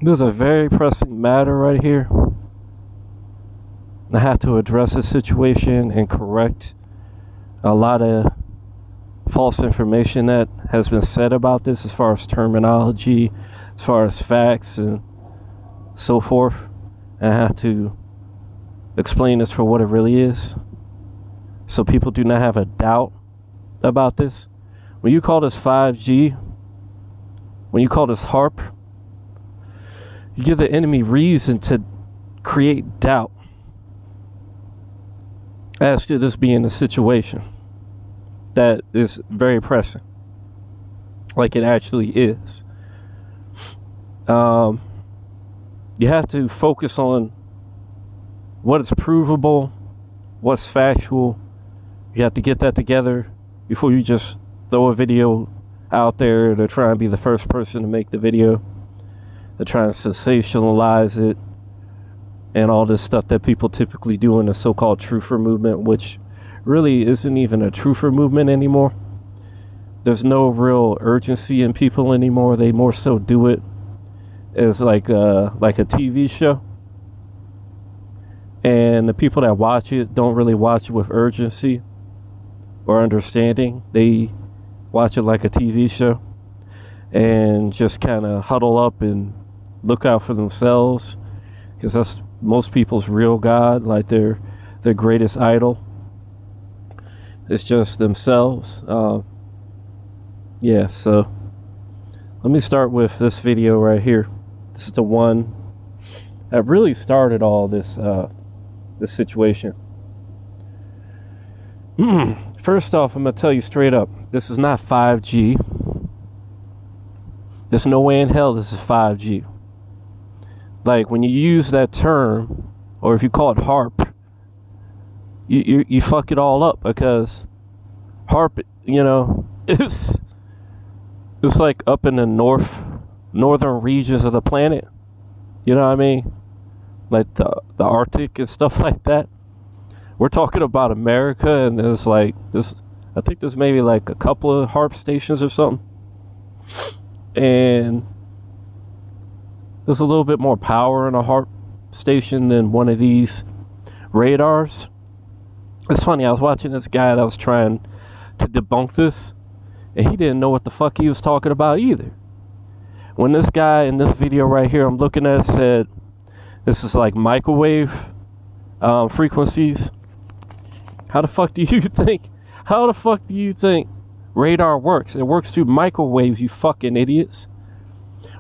There's a very pressing matter right here. I have to address the situation and correct a lot of false information that has been said about this as far as terminology, as far as facts and so forth. And I have to explain this for what it really is, so people do not have a doubt about this. When you call this 5G, when you call this HARP, you give the enemy reason to create doubt as to this being a situation that is very pressing, like it actually is. You have to focus on what is provable, what's factual. You have to get that together before you just throw a video out there to try and be the first person to make the video, to try and sensationalize it, and all this stuff that people typically do in the so-called truther movement, which really isn't even a truther movement anymore. There's no real urgency in people anymore. They more so do it as like a TV show. And the people that watch it don't really watch it with urgency or understanding. They watch it like a TV show and just kind of huddle up and look out for themselves, because that's most people's real God, like their greatest idol. It's just themselves. Yeah, so let me start with this video right here. This is the one that really started all this this situation. First off, I'm gonna tell you straight up, this is not 5G. There's no way in hell this is 5G. Like, when you use that term, or if you call it HARP, you fuck it all up, because HARP, it's like up in the northern regions of the planet. You know what I mean? Like the Arctic and stuff like that. We're talking about America, and there's I think there's maybe like a couple of HARP stations or something. And there's a little bit more power in a HARP station than one of these radars. It's funny, I was watching this guy that was trying to debunk this, and he didn't know what the fuck he was talking about either. When this guy in this video right here I'm looking at said this is like microwave frequencies, how the fuck do you think radar works? It works through microwaves, you fucking idiots.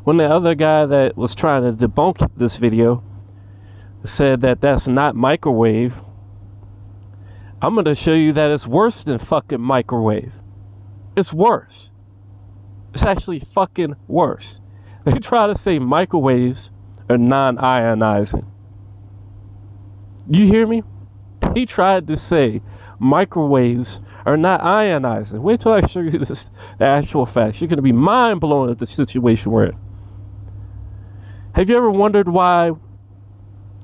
When the other guy that was trying to debunk this video said that that's not microwave, I'm going to show you that it's worse than fucking microwave. It's worse. It's actually fucking worse. They try to say microwaves are non-ionizing. You hear me? He tried to say microwaves are not ionizing. Wait till I show you the actual facts. You're going to be mind blown at the situation we're in. Have you ever wondered why,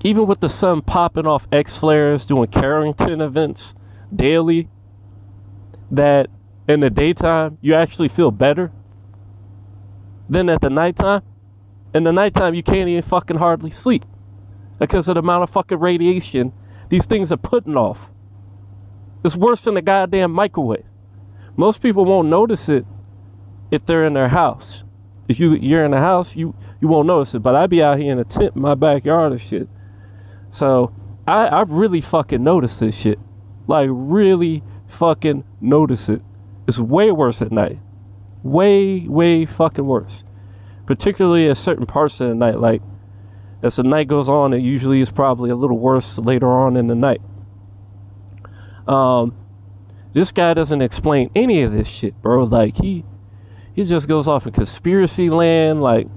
even with the sun popping off X flares, doing Carrington events daily, that in the daytime you actually feel better than at the nighttime? In the nighttime you can't even fucking hardly sleep because of the amount of fucking radiation these things are putting off. It's worse than a goddamn microwave. Most people won't notice it if they're in their house. If you're in the house, you won't notice it. But I be out here in a tent in my backyard and shit. So I really fucking notice this shit. Like, really fucking notice it. It's way worse at night. Way fucking worse. Particularly at certain parts of the night. Like, as the night goes on, it usually is probably a little worse later on in the night. This guy doesn't explain any of this shit, bro. Like, he just goes off in conspiracy land, like,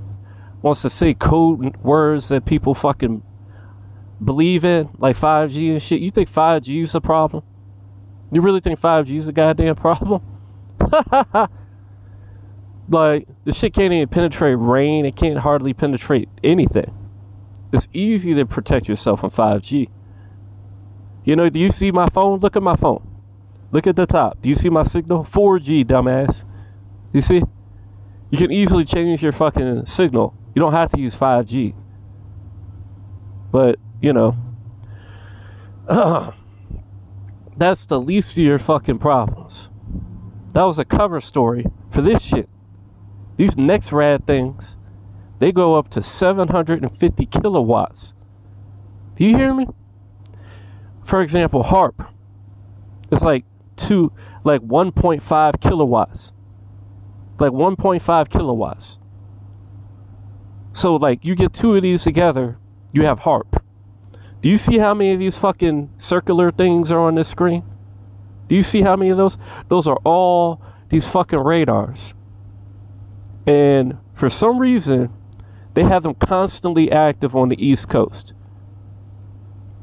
wants to say code words that people fucking believe in, like 5G and shit. You think 5G is a problem? You really think 5G is a goddamn problem? Like, this shit can't even penetrate rain. It can't hardly penetrate anything. It's easy to protect yourself from 5G. You know, do you see my phone? Look at my phone. Look at the top. Do you see my signal? 4G, dumbass. You see? You can easily change your fucking signal. You don't have to use 5G. But, you know, that's the least of your fucking problems. That was a cover story for this shit. These NextRad things, they go up to 750 kilowatts. Do you hear me? For example, HAARP. It's like 1.5 kilowatts. Like 1.5 kilowatts. So like you get two of these together, you have HAARP. Do you see how many of these fucking circular things are on this screen? Do you see how many of those? Those are all these fucking radars. And for some reason, they have them constantly active on the East Coast.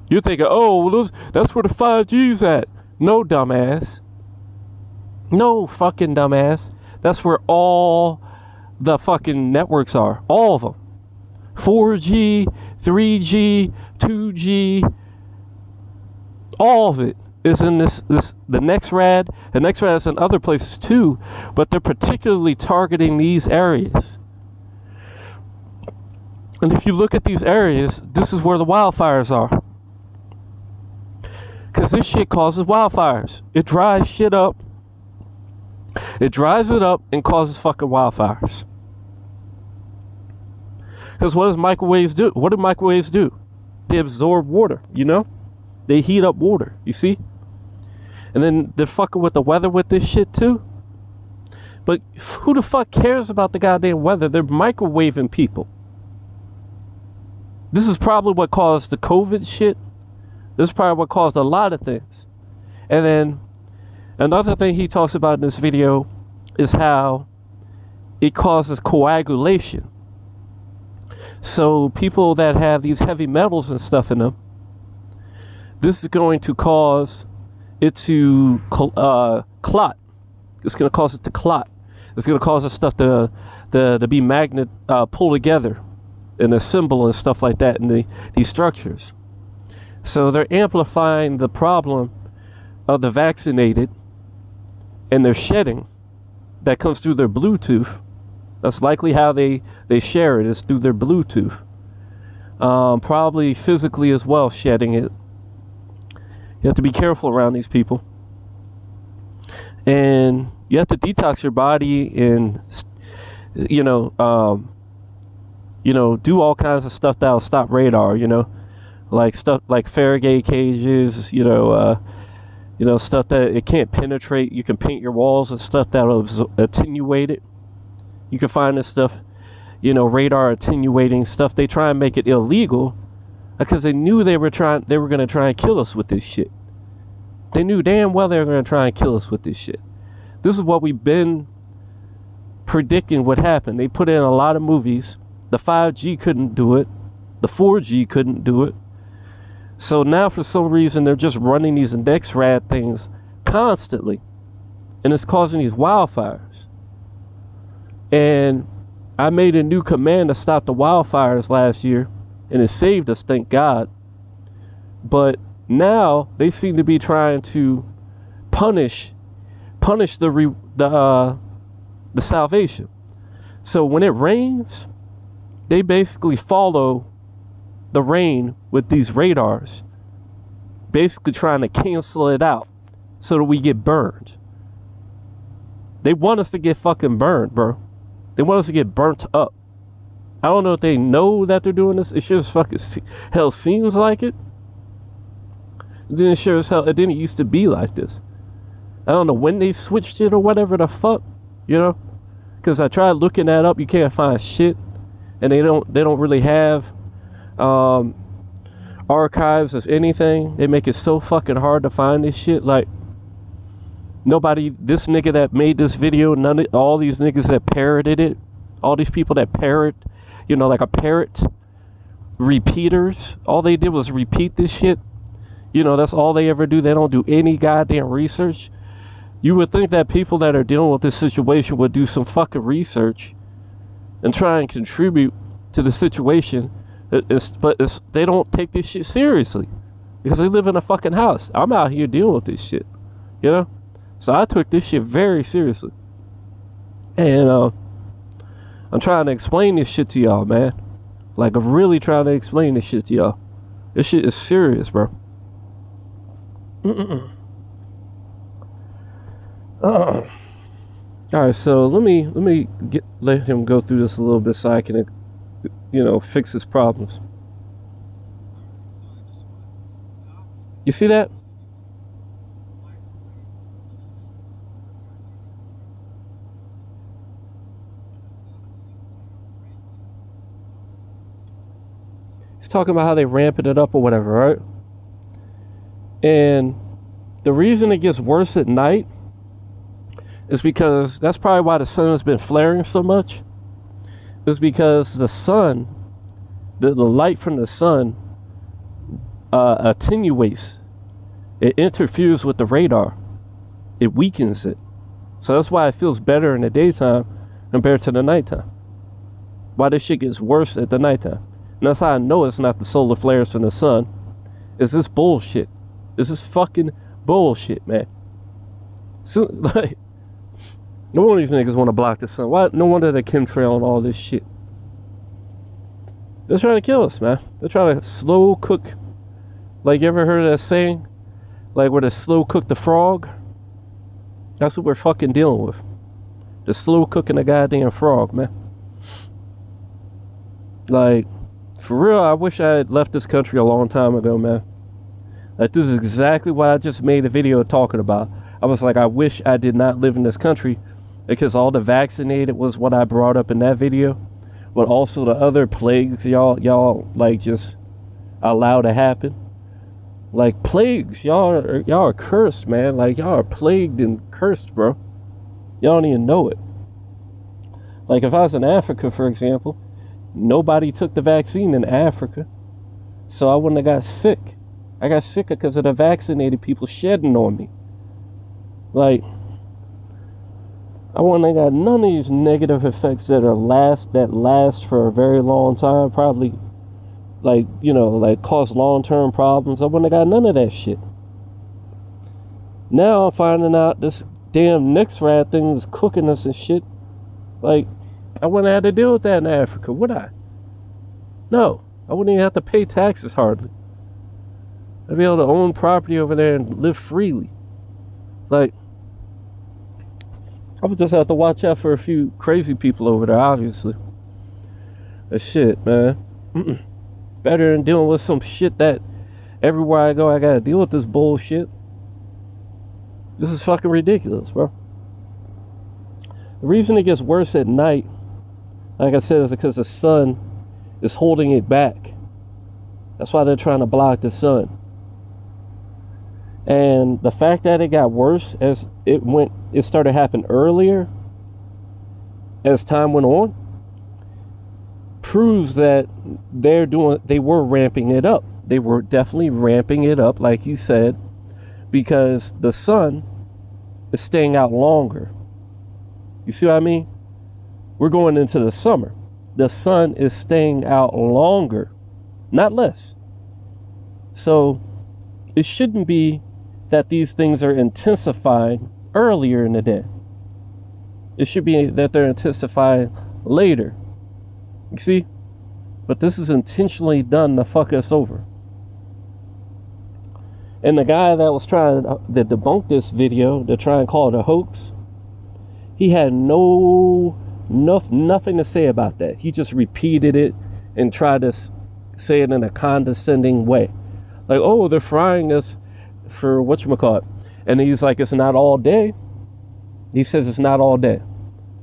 You're thinking, oh, well, that's where the 5G's at. No, dumbass. No, fucking dumbass. That's where all the fucking networks are. All of them. 4G, 3G, 2G. All of it is in the NextRad. The NextRad is in other places too, but they're particularly targeting these areas. And if you look at these areas, this is where the wildfires are. Because this shit causes wildfires. It dries shit up. It dries it up and causes fucking wildfires. Because what does microwaves do? What do microwaves do? They absorb water, you know? They heat up water, you see? And then they're fucking with the weather with this shit too. But who the fuck cares about the goddamn weather? They're microwaving people. This is probably what caused the COVID shit. This is probably what caused a lot of things. And then another thing he talks about in this video is how it causes coagulation. So people that have these heavy metals and stuff in them, this is going to cause it to clot. It's going to cause it to clot. It's going to cause the stuff to be pull together and assemble and stuff like that in these structures. So they're amplifying the problem of the vaccinated and their shedding that comes through their Bluetooth. That's likely how they share it, is through their Bluetooth. Probably physically as well, shedding it. You have to be careful around these people. And you have to detox your body and, do all kinds of stuff that'll stop radar, like stuff like Faraday cages, stuff that it can't penetrate. You can paint your walls and stuff that'll attenuate it. You can find this stuff, radar attenuating stuff. They try and make it illegal because they knew they were going to try and kill us with this shit. They knew damn well they were going to try and kill us with this shit. This is what we've been predicting would happen. They put in a lot of movies. The 5G couldn't do it. The 4G couldn't do it. So now for some reason they're just running these NextRad things constantly. And it's causing these wildfires. And I made a new command to stop the wildfires last year. And it saved us, thank God. But now they seem to be trying to punish the salvation. So when it rains, they basically follow the rain with these radars, basically trying to cancel it out so that we get burned. They want us to get fucking burned, bro. They want us to get burnt up. I don't know if they know that they're doing this. It sure as fucking hell seems like it. Then sure as hell, it didn't used to be like this. I don't know when they switched it or whatever the fuck, because I tried looking that up. You can't find shit, and they don't really have archives of anything. They make it so fucking hard to find this shit. Like this nigga that made this video, all these niggas that parroted it, all these people that parrot, like a parrot repeaters. All they did was repeat this shit. That's all they ever do. They don't do any goddamn research. You would think that people that are dealing with this situation would do some fucking research and try and contribute to the situation. But they don't take this shit seriously because they live in a fucking house. I'm out here dealing with this shit, So I took this shit very seriously. And I'm trying to explain this shit to y'all, man. Like, I'm really trying to explain this shit to y'all. This shit is serious, bro. Alright, so let me let him go through this a little bit so I can, you know, fix his problems. You see that? He's talking about how they ramping it up or whatever, right? And the reason it gets worse at night is because that's probably why the sun has been flaring so much. Is because the sun, the light from the sun attenuates. It interferes with the radar. It weakens it. So that's why it feels better in the daytime compared to the nighttime. Why this shit gets worse at the nighttime. And that's how I know it's not the solar flares from the sun. It's this bullshit. This is fucking bullshit, man. So, like, no wonder these niggas want to block the sun. Why? No wonder they're chemtrail all this shit. They're trying to kill us, man. They're trying to slow cook. Like, you ever heard of that saying? Like, where they slow cook the frog? That's what we're fucking dealing with. The slow cooking a goddamn frog, man. Like, for real, I wish I had left this country a long time ago, man. Like, this is exactly what I just made a video talking about. I was like, I wish I did not live in this country, because all the vaccinated was what I brought up in that video, but also the other plagues y'all like just allow to happen. Like, plagues, y'all are cursed, man. Like, y'all are plagued and cursed, bro. Y'all don't even know it. Like, if I was in Africa, for example, nobody took the vaccine in Africa, so I wouldn't have got sick. I got sick because of the vaccinated people shedding on me. Like, I wouldn't have got none of these negative effects that last for a very long time. Probably, like, you know, like cause long-term problems. I wouldn't have got none of that shit. Now I'm finding out this damn Nix rat thing is cooking us and shit. Like, I wouldn't have had to deal with that in Africa, would I? No, I wouldn't even have to pay taxes hardly. I'd be able to own property over there and live freely. Like, I would just have to watch out for a few crazy people over there, obviously. But shit, man. Better than dealing with some shit that everywhere I go I gotta deal with this bullshit. This is fucking ridiculous, bro. The reason it gets worse at night, like I said, is because the sun is holding it back. That's why they're trying to block the sun. And the fact that it got worse as it started happening earlier as time went on, proves that they were ramping it up. They were definitely ramping it up, like he said, because the sun is staying out longer. You see what I mean? We're going into the summer. The sun is staying out longer, not less. So it shouldn't be that these things are intensifying earlier in the day. It should be that they're intensifying later. You see? But this is intentionally done to fuck us over. And the guy that was trying to debunk this video, to try and call it a hoax, he had nothing to say about that. He just repeated it and tried to say it in a condescending way. Like, oh, they're frying us for whatchamacallit. And he's like, it's not all day. He says it's not all day.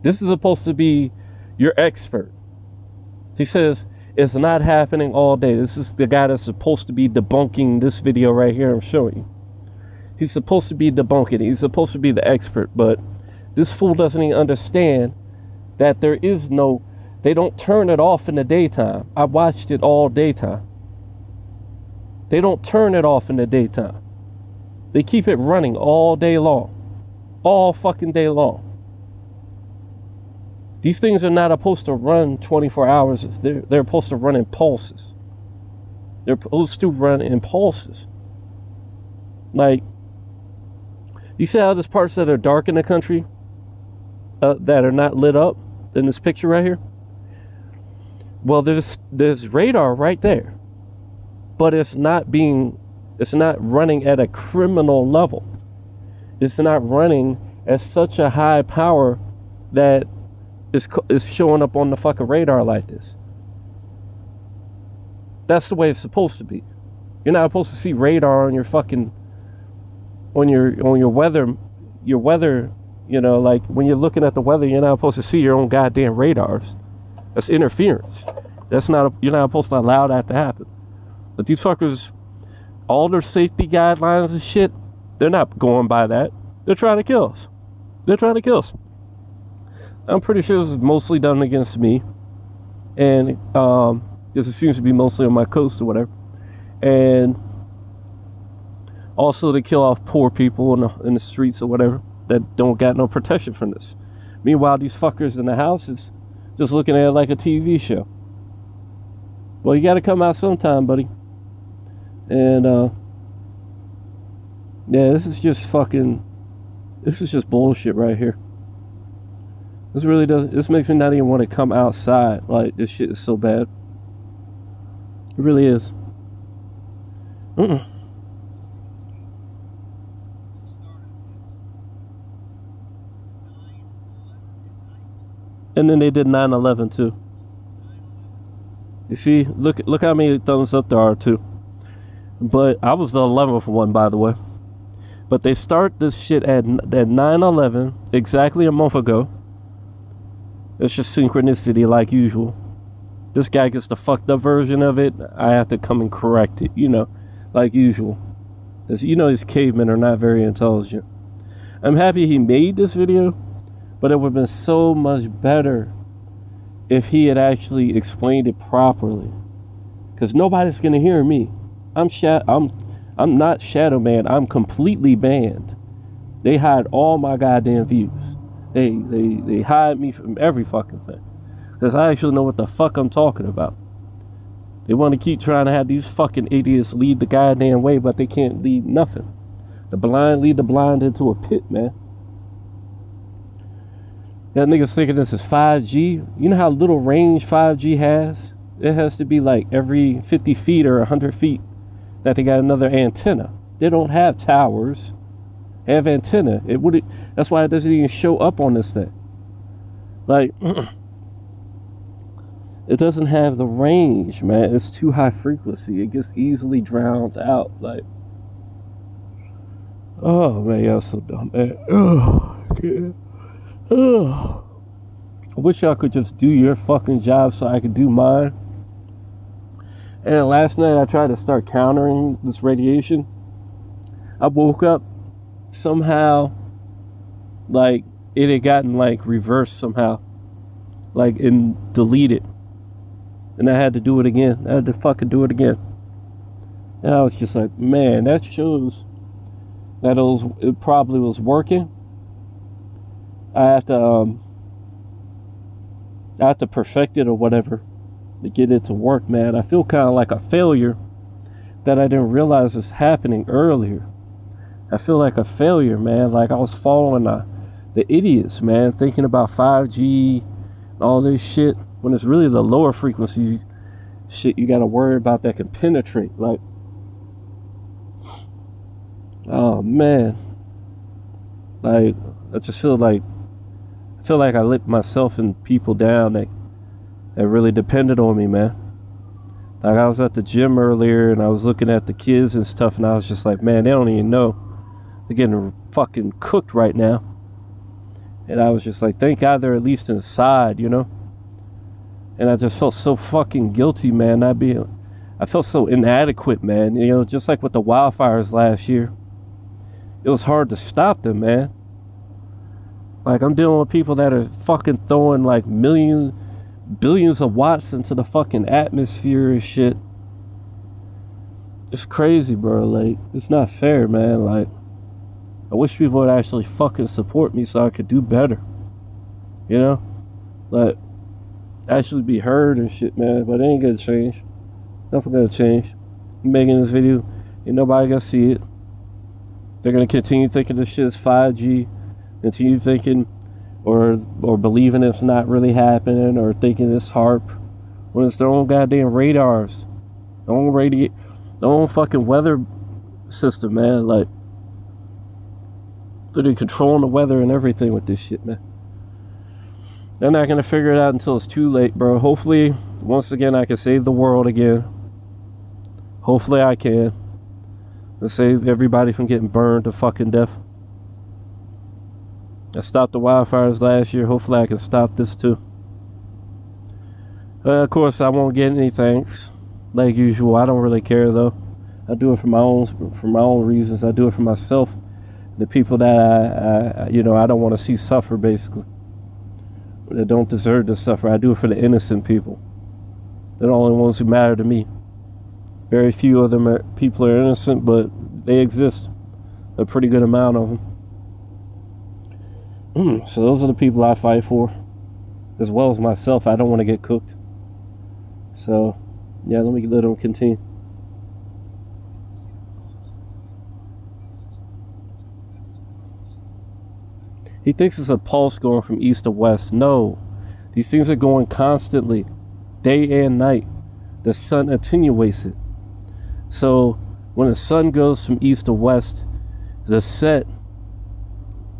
This is supposed to be your expert. He says it's not happening all day. This is the guy that's supposed to be debunking this video right here I'm showing you. He's supposed to be debunking it. He's supposed to be the expert, but this fool doesn't even understand that there is no, they don't turn it off in the daytime. I watched it all daytime. They don't turn it off in the daytime. They keep it running all day long. All fucking day long. These things are not supposed to run 24 hours. They're supposed to run in pulses. They're supposed to run in pulses. Like, you see how there's parts that are dark in the country that are not lit up in this picture right here? Well, there's radar right there, but it's not running at a criminal level. It's not running at such a high power that it's showing up on the fucking radar like this. That's the way it's supposed to be. You're not supposed to see radar on your fucking on your weather, you know, like when you're looking at the weather, you're not supposed to see your own goddamn radars. That's interference. You're not supposed to allow that to happen. But these fuckers, all their safety guidelines and shit, they're not going by that. They're trying to kill us. I'm pretty sure this is mostly done against me. And because it seems to be mostly on my coast or whatever. And also to kill off poor people in the streets or whatever that don't got no protection from this. Meanwhile, these fuckers in the houses just looking at it like a TV show. Well, you got to come out sometime, buddy. And yeah, this is just bullshit right here. This makes me not even want to come outside. Like, this shit is so bad. It really is. And then they did 9/11 too. You see, look how many thumbs up there are too. But I was the 11th one, by the way. But they start this shit at 9/11, exactly a month ago. It's just synchronicity like usual. This guy gets the fucked up version of it. I have to come and correct it, you know, like usual. As you know, these cavemen are not very intelligent. I'm happy he made this video, but it would have been so much better if he had actually explained it properly. Because nobody's gonna hear me. I'm not Shadow Man. I'm completely banned. They hide all my goddamn views. They hide me from every fucking thing. Because I actually know what the fuck I'm talking about. They want to keep trying to have these fucking idiots lead the goddamn way, but they can't lead nothing. The blind lead the blind into a pit, man. That nigga's thinking this is 5G. You know how little range 5G has? It has to be like every 50 feet or 100 feet that they got another antenna. They don't have towers. They have antenna. That's why it doesn't even show up on this thing. Like, it doesn't have the range, man. It's too high frequency. It gets easily drowned out. Like, oh man, y'all so dumb, man. Oh, yeah. Oh. I wish y'all could just do your fucking job so I could do mine. And last night I tried to start countering this radiation. I woke up somehow, like it had gotten like reversed somehow, like and deleted, and I had to do it again. I had to fucking do it again. And I was just like, man, that shows that it probably was working. I have to perfect it or whatever to get it to work, man. I feel kind of like a failure that I didn't realize is happening earlier. I feel like a failure, man. Like I was following the idiots, man, thinking about 5G and all this shit, when it's really the lower frequency shit you gotta worry about that can penetrate. Like, oh man, like I just feel like I let myself and people down that really depended on me, man. Like I was at the gym earlier and I was looking at the kids and stuff, and I was just like, man, they don't even know. They're getting fucking cooked right now. And I was just like, thank God they're at least inside, you know? And I just felt so fucking guilty, man. I felt so inadequate, man. You know, just like with the wildfires last year. It was hard to stop them, man. Like, I'm dealing with people that are fucking throwing like billions of watts into the fucking atmosphere and shit. It's crazy, bro. Like, it's not fair, man. Like, I wish people would actually fucking support me so I could do better. You know? Like, actually be heard and shit, man. But it ain't gonna change. Nothing gonna change. I'm making this video, ain't nobody gonna see it. They're gonna continue thinking this shit is 5G. Continue thinking or believing it's not really happening, or thinking it's HAARP, when it's their own goddamn radars, their own fucking weather system, man. Like, they're controlling the weather and everything with this shit, man. They're not gonna figure it out until it's too late, bro. Hopefully, once again, I can save the world again. Hopefully I can. To save everybody from getting burned to fucking death. I stopped the wildfires last year. Hopefully I can stop this too. Of course, I won't get any thanks. Like usual, I don't really care though. I do it for my own reasons. I do it for myself. The people that I don't want to see suffer, basically. That don't deserve to suffer. I do it for the innocent people. They're the only ones who matter to me. Very few of them people are innocent, but they exist. A pretty good amount of them. So those are the people I fight for, as well as myself. I don't want to get cooked. So, yeah, let them continue. He thinks it's a pulse going from east to west. No, these things are going constantly, day and night. The sun attenuates it. So when the sun goes from east to west, the set,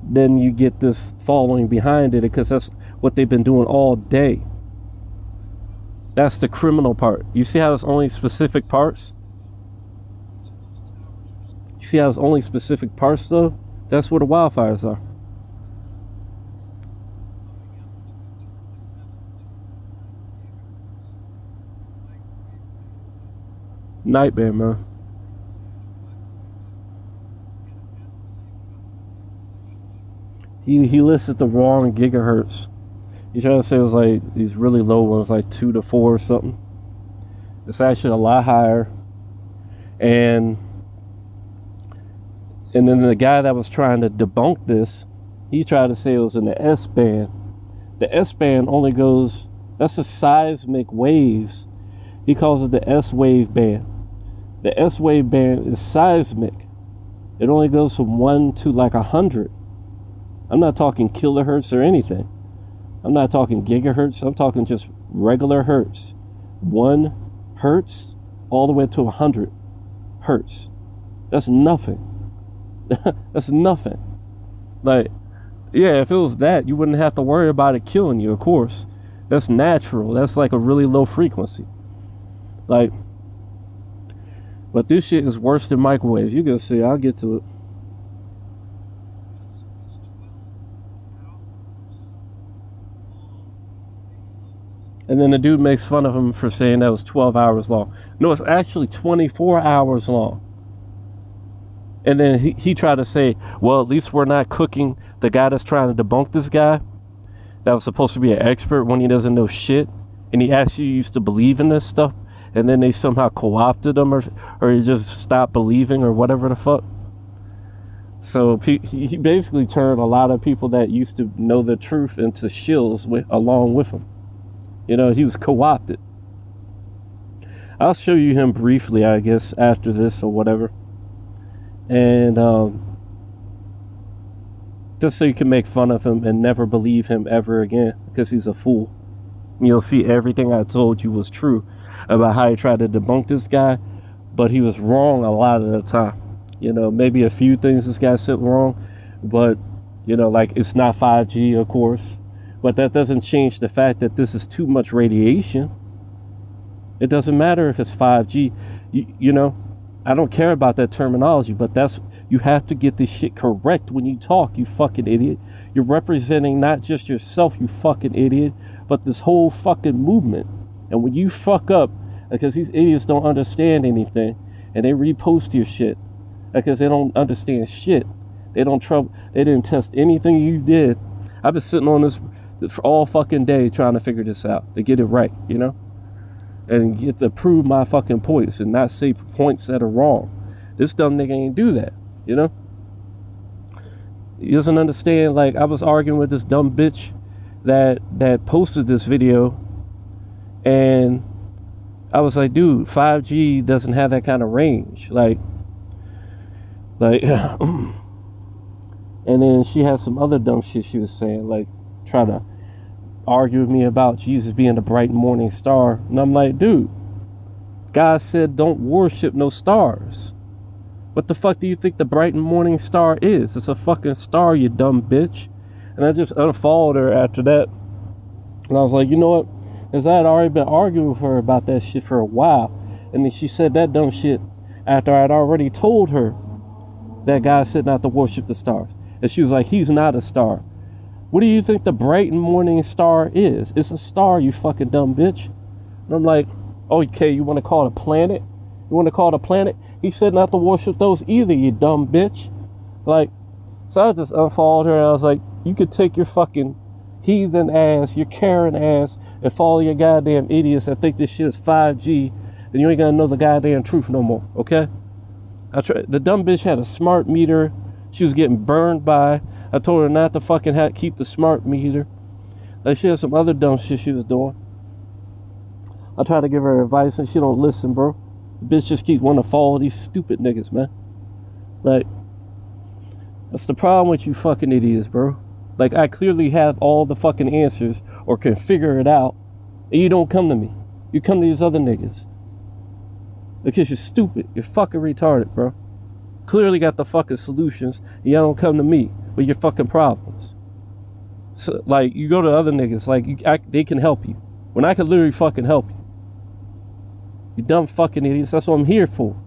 then you get this following behind it, because that's what they've been doing all day. That's the criminal part. You see how it's only specific parts? You see how it's only specific parts though? That's where the wildfires are. Nightmare, man. He listed the wrong gigahertz. He tried to say it was like these really low ones, like 2 to 4 or something. It's actually a lot higher. And then the guy that was trying to debunk this, he tried to say it was in the S band. The S band only goes, that's the seismic waves. He calls it the S wave band. The S wave band is seismic. It only goes from 1 to like 100. I'm not talking kilohertz or anything. I'm not talking gigahertz. I'm talking just regular hertz. 1 hertz all the way to 100 hertz. That's nothing. That's nothing. Like, yeah, if it was that, you wouldn't have to worry about it killing you, of course. That's natural. That's like a really low frequency. Like, but this shit is worse than microwaves. You can see, I'll get to it. And then the dude makes fun of him for saying that was 12 hours long. No, it's actually 24 hours long. And then he tried to say, well, at least we're not cooking the guy that's trying to debunk this guy that was supposed to be an expert when he doesn't know shit. And he actually used to believe in this stuff. And then they somehow co-opted him, or he just stopped believing, or whatever the fuck. So he basically turned a lot of people that used to know the truth into shills along with him. You know, he was co-opted. I'll show you him briefly, I guess, after this or whatever. And just so you can make fun of him and never believe him ever again, because he's a fool. You'll see everything I told you was true about how he tried to debunk this guy, but he was wrong a lot of the time. You know, maybe a few things this guy said wrong, but, you know, like, it's not 5G, of course. But that doesn't change the fact that this is too much radiation. It doesn't matter if it's 5G. You know, I don't care about that terminology, but you have to get this shit correct when you talk, you fucking idiot. You're representing not just yourself, you fucking idiot, but this whole fucking movement. And when you fuck up, because these idiots don't understand anything, and they repost your shit, because they don't understand shit. They didn't test anything you did. I've been sitting on this for all fucking day trying to figure this out, to get it right, you know? And get to prove my fucking points and not say points that are wrong. This dumb nigga ain't do that, you know? He doesn't understand. Like, I was arguing with this dumb bitch that posted this video, and I was like, dude, 5G doesn't have that kind of range. Like, and then she had some other dumb shit she was saying, like, try to argue with me about Jesus being the bright morning star. And I'm like, dude, God said don't worship no stars. What the fuck do you think the bright morning star is? It's a fucking star, you dumb bitch. And I just unfollowed her after that. And I was like, you know what? Because I had already been arguing with her about that shit for a while. And then she said that dumb shit after I'd already told her that God said not to worship the stars. And she was like, he's not a star. What do you think the bright morning star is? It's a star, you fucking dumb bitch. And I'm like, okay, you want to call it a planet? You want to call it a planet? He said not to worship those either, you dumb bitch. Like, so I just unfollowed her and I was like, you could take your fucking heathen ass, your Karen ass, and follow your goddamn idiots that think this shit is 5G, and you ain't gonna know the goddamn truth no more, okay? The dumb bitch had a smart meter. She was getting burned by. I told her not to fucking keep the smart meter. Like, she had some other dumb shit she was doing. I tried to give her advice and she don't listen, bro. The bitch just keeps wanting to follow these stupid niggas, man. Like, that's the problem with you fucking idiots, bro. Like, I clearly have all the fucking answers or can figure it out, and you don't come to me. You come to these other niggas. Because you're stupid. You're fucking retarded, bro. Clearly got the fucking solutions, and y'all don't come to me with your fucking problems. So, like, you go to other niggas, like, they can help you. When I can literally fucking help you. You dumb fucking idiots. That's what I'm here for.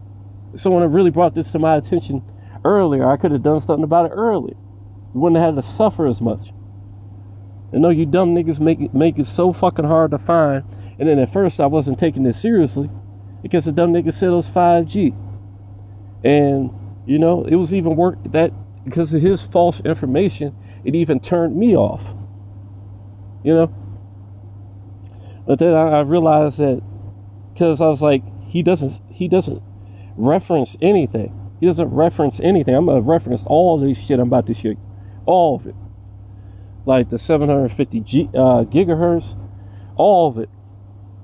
If someone had really brought this to my attention earlier, I could have done something about it earlier. You wouldn't have had to suffer as much. And no, you dumb niggas make it so fucking hard to find. And then at first I wasn't taking this seriously because the dumb nigga said it was 5G. And, you know, it was even work that because of his false information, it even turned me off. You know? But then I realized that because I was like, he doesn't reference anything. He doesn't reference anything. I'm gonna reference all this shit I'm about to share. All of it. Like the 750 gigahertz. All of it.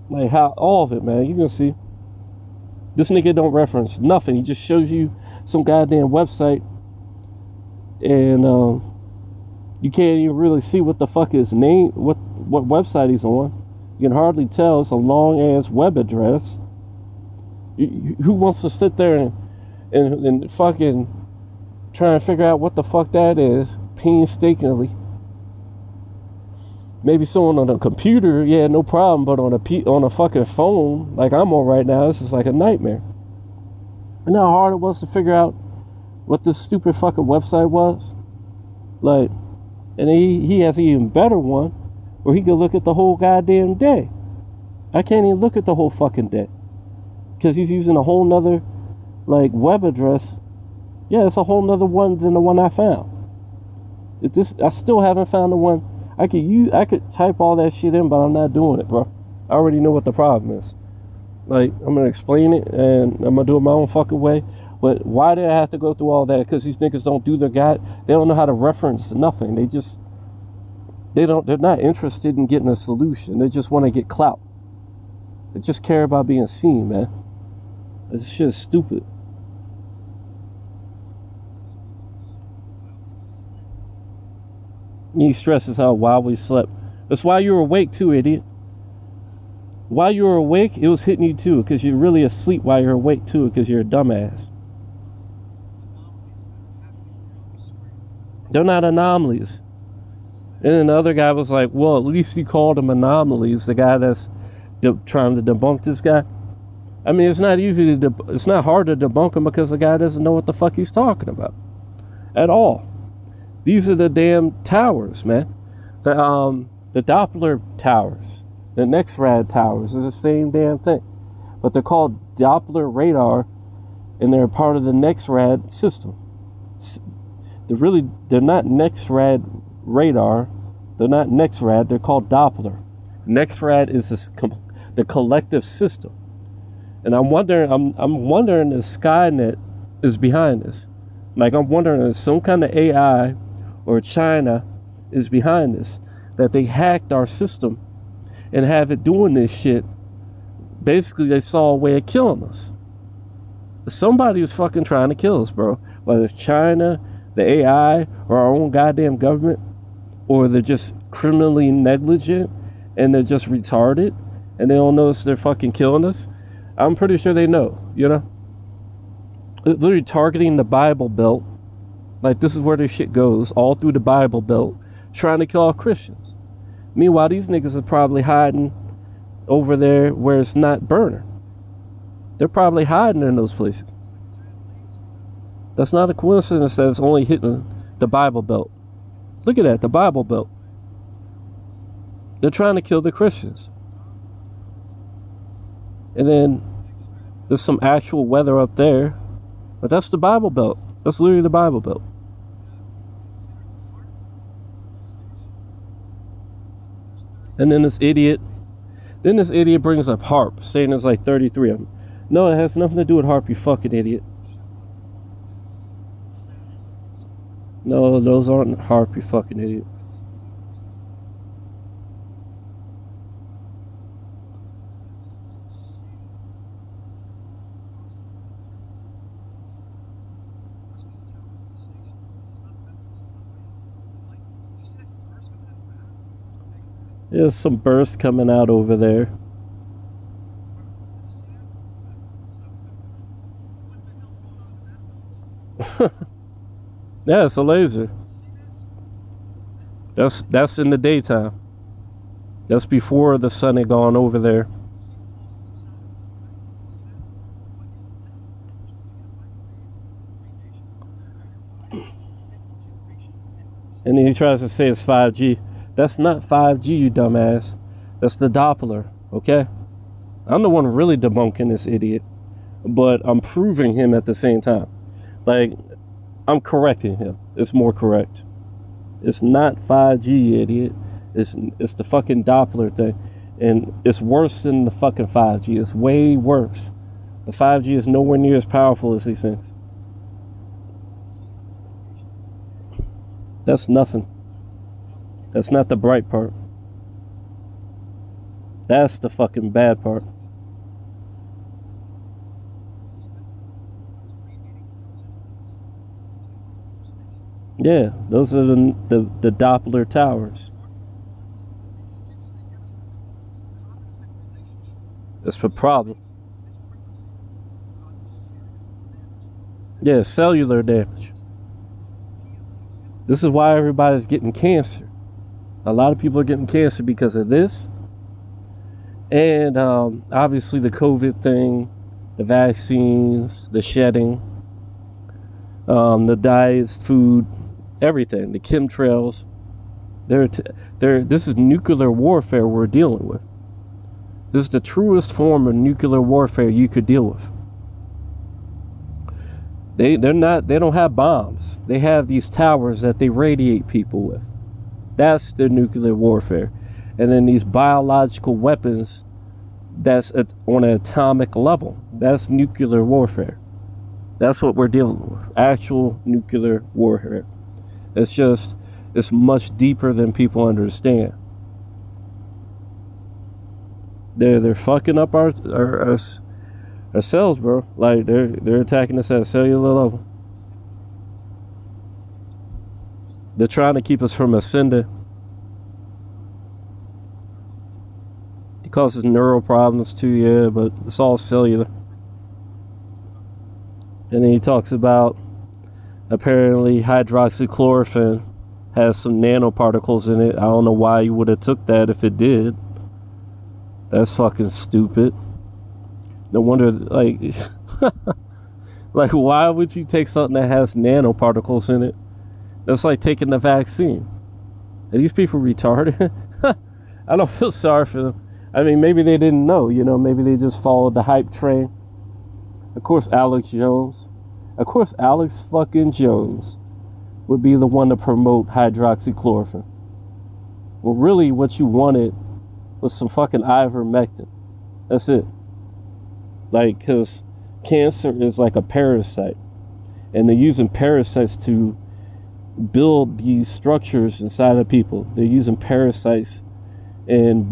Like how all of it, man. You can see. This nigga don't reference nothing. He just shows you some goddamn website. And you can't even really see what the fuck his name, what website he's on. You can hardly tell. It's a long ass web address. Who wants to sit there and fucking try and figure out what the fuck that is painstakingly? Maybe someone on a computer, yeah, no problem, but on a fucking phone like I'm on right now, this is like a nightmare. And how hard it was to figure out what this stupid fucking website was. Like, and he has an even better one where he could look at the whole goddamn day. I can't even look at the whole fucking day because he's using a whole nother like web address. Yeah, it's a whole nother one than the one I found. I still haven't found the one. I could type all that shit in, but I'm not doing it, bro. I already know what the problem is. Like, I'm gonna explain it and I'm gonna do it my own fucking way. But why did I have to go through all that? Because these niggas don't do their they don't know how to reference nothing. They're not interested in getting a solution. They just want to get clout. They just care about being seen, man. This shit is stupid. He stresses how while we slept. That's why you were awake too, idiot. While you were awake, it was hitting you too, because you're really asleep while you're awake too, because you're a dumbass. They're not anomalies. And then the other guy was like, well, at least he called them anomalies, the guy that's trying to debunk this guy. I mean, it's not it's not hard to debunk him because the guy doesn't know what the fuck he's talking about at all. These are the damn towers, man. The Doppler towers, the NEXRAD towers are the same damn thing. But they're called Doppler radar, and they're part of the NEXRAD system. They're not NEXRAD radar. They're not NEXRAD. They're called Doppler. NEXRAD is the collective system. And I'm wondering if Skynet is behind this. Like, I'm wondering if some kind of AI or China is behind this, that they hacked our system and have it doing this shit. Basically, they saw a way of killing us. Somebody was fucking trying to kill us, bro. Whether it's China, the AI, or our own goddamn government, or they're just criminally negligent and they're just retarded and they don't notice they're fucking killing us. I'm pretty sure they know, you know? Literally targeting the Bible Belt. Like, this is where this shit goes, all through the Bible Belt, trying to kill all Christians. Meanwhile, these niggas are probably hiding over there where it's not burning. They're probably hiding in those places. That's not a coincidence that it's only hitting the Bible Belt. Look at that, the Bible Belt. They're trying to kill the Christians. And then there's some actual weather up there, but that's the Bible Belt. That's literally the Bible Belt. And then this idiot brings up HAARP, saying there's like 33 of them. No, it has nothing to do with HAARP, you fucking idiot. No, those aren't HAARP, you fucking idiot. There's some bursts coming out over there. Yeah, it's a laser. That's in the daytime. That's before the sun had gone over there. And then he tries to say it's 5G. That's not 5G, you dumbass. That's the Doppler, okay? I'm the one really debunking this idiot, but I'm proving him at the same time. Like, I'm correcting him. It's more correct. It's not 5G, you idiot. It's the fucking Doppler thing. And it's worse than the fucking 5G. It's way worse. The 5G is nowhere near as powerful as these things. That's nothing. That's not the bright part. That's the fucking bad part. Yeah, those are the Doppler towers. That's the problem. Yeah, cellular damage. This is why everybody's getting cancer. A lot of people are getting cancer because of this. And obviously the COVID thing, the vaccines, the shedding, the diets, food, everything, the chemtrails. This is nuclear warfare we're dealing with. This is the truest form of nuclear warfare you could deal with. They don't have bombs. They have these towers that they radiate people with. That's their nuclear warfare. And then these biological weapons, that's on an atomic level. That's nuclear warfare. That's what we're dealing with. Actual nuclear warfare. It's much deeper than people understand. They're fucking up our cells, bro. Like they're attacking us at a cellular level. They're trying to keep us from ascending. It causes neural problems too, yeah, but it's all cellular. And then he talks about apparently hydroxychloroquine has some nanoparticles in it. I don't know why you would have took that if it did. That's fucking stupid. No wonder, like, like, why would you take something that has nanoparticles in it? That's like taking the vaccine. Are these people retarded? I don't feel sorry for them. I mean, maybe they didn't know, you know, maybe they just followed the hype train. Of course, Alex fucking Jones would be the one to promote hydroxychloroquine. Well, really, what you wanted was some fucking ivermectin. That's it. Like, because cancer is like a parasite. And they're using parasites to build these structures inside of people. They're using parasites and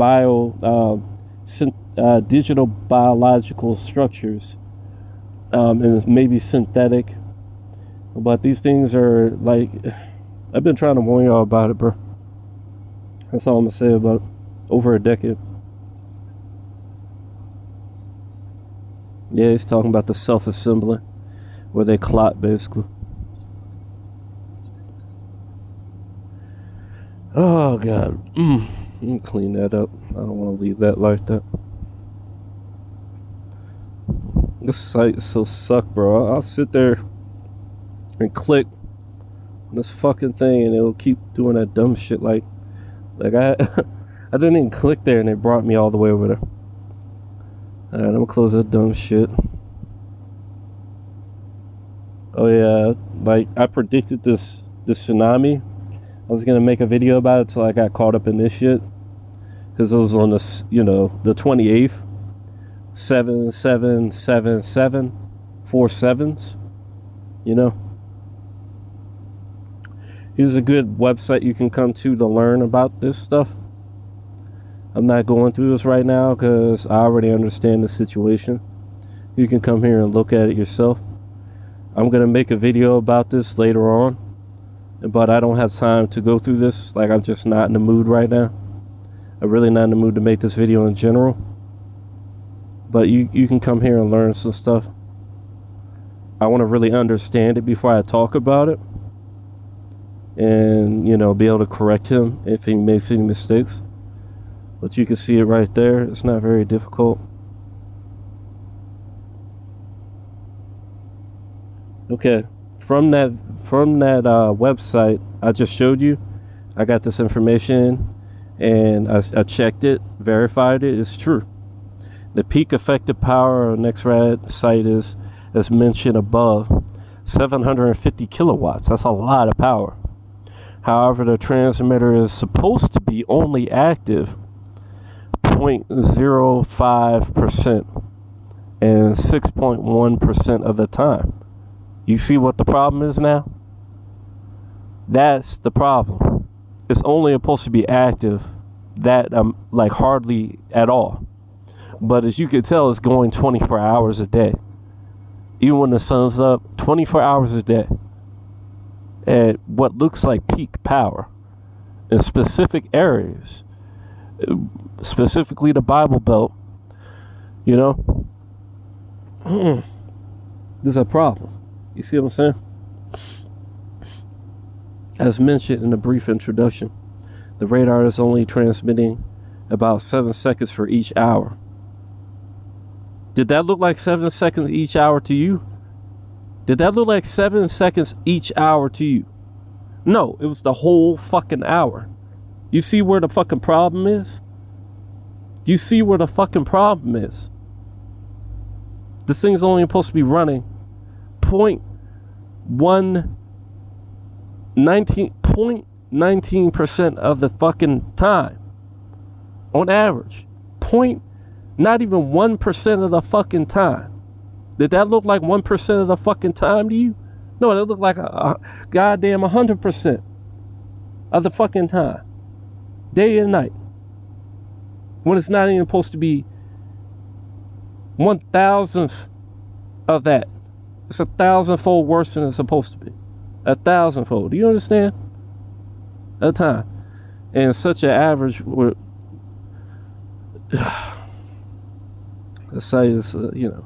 digital biological structures. And it's maybe synthetic. But these things are like, I've been trying to warn y'all about it, bro. That's all I'm gonna say about it. Over a decade. Yeah, he's talking about the self-assembly, where they clot basically. Oh god. Let me clean that up. I don't want to leave that like that. This site is so suck, bro. I'll sit there and click on this fucking thing and it'll keep doing that dumb shit like I I didn't even click there and it brought me all the way over there. Alright, I'm gonna close that dumb shit. Oh yeah, like I predicted this tsunami. I was gonna make a video about it till I got caught up in this shit, because it was on the, you know, the 28th. 7777, 4 sevens. You know, here's a good website you can come to learn about this stuff. I'm not going through this right now because I already understand the situation. You can come here and look at it yourself. I'm gonna make a video about this later on, but I don't have time to go through this. Like, I'm just not in the mood right now. I'm really not in the mood to make this video in general. But you can come here and learn some stuff. I want to really understand it before I talk about it. And, you know, be able to correct him if he makes any mistakes. But you can see it right there. It's not very difficult. Okay, from that website I just showed you, I got this information and I checked it, verified it. It's true. The peak effective power on NexRad site is, as mentioned above, 750 kilowatts. That's a lot of power. However, the transmitter is supposed to be only active 0.05% and 6.1% of the time. You see what the problem is now? That's the problem. It's only supposed to be active that like hardly at all. But as you can tell, it's going 24 hours a day. Even when the sun's up, 24 hours a day. At what looks like peak power. In specific areas. Specifically the Bible Belt. You know? There's a problem. You see what I'm saying? As mentioned in a brief introduction, the radar is only transmitting about 7 seconds for each hour. Did that look like 7 seconds each hour to you? Did that look like 7 seconds each hour to you? No, it was the whole fucking hour. You see where the fucking problem is? You see where the fucking problem is? This thing's only supposed to be running 0.19% of the fucking time. On average. Not even 1% of the fucking time. Did that look like 1% of the fucking time to you? No, it looked like a goddamn 100% of the fucking time. Day and night. When it's not even supposed to be 1,000th of that. It's 1,000-fold worse than it's supposed to be. 1,000-fold. Do you understand? At a time. And such an average would... The site is, you know,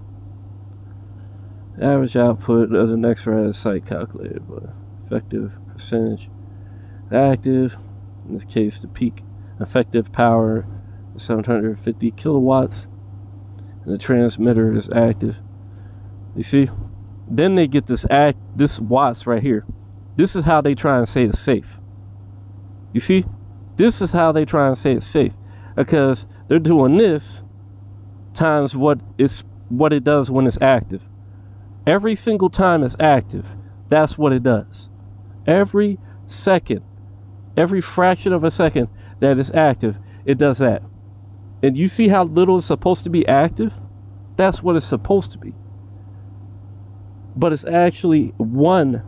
average output of the NexRad site calculated by effective percentage active. In this case, the peak effective power is 750 kilowatts, and the transmitter is active. You see, then they get this watts right here. This is how they try and say it's safe. You see, this is how they try and say it's safe, because they're doing this times what it does when it's active. Every single time it's active, that's what it does. Every second, every fraction of a second that it's active, it does that. And you see how little is supposed to be active? That's what it's supposed to be. But it's actually 1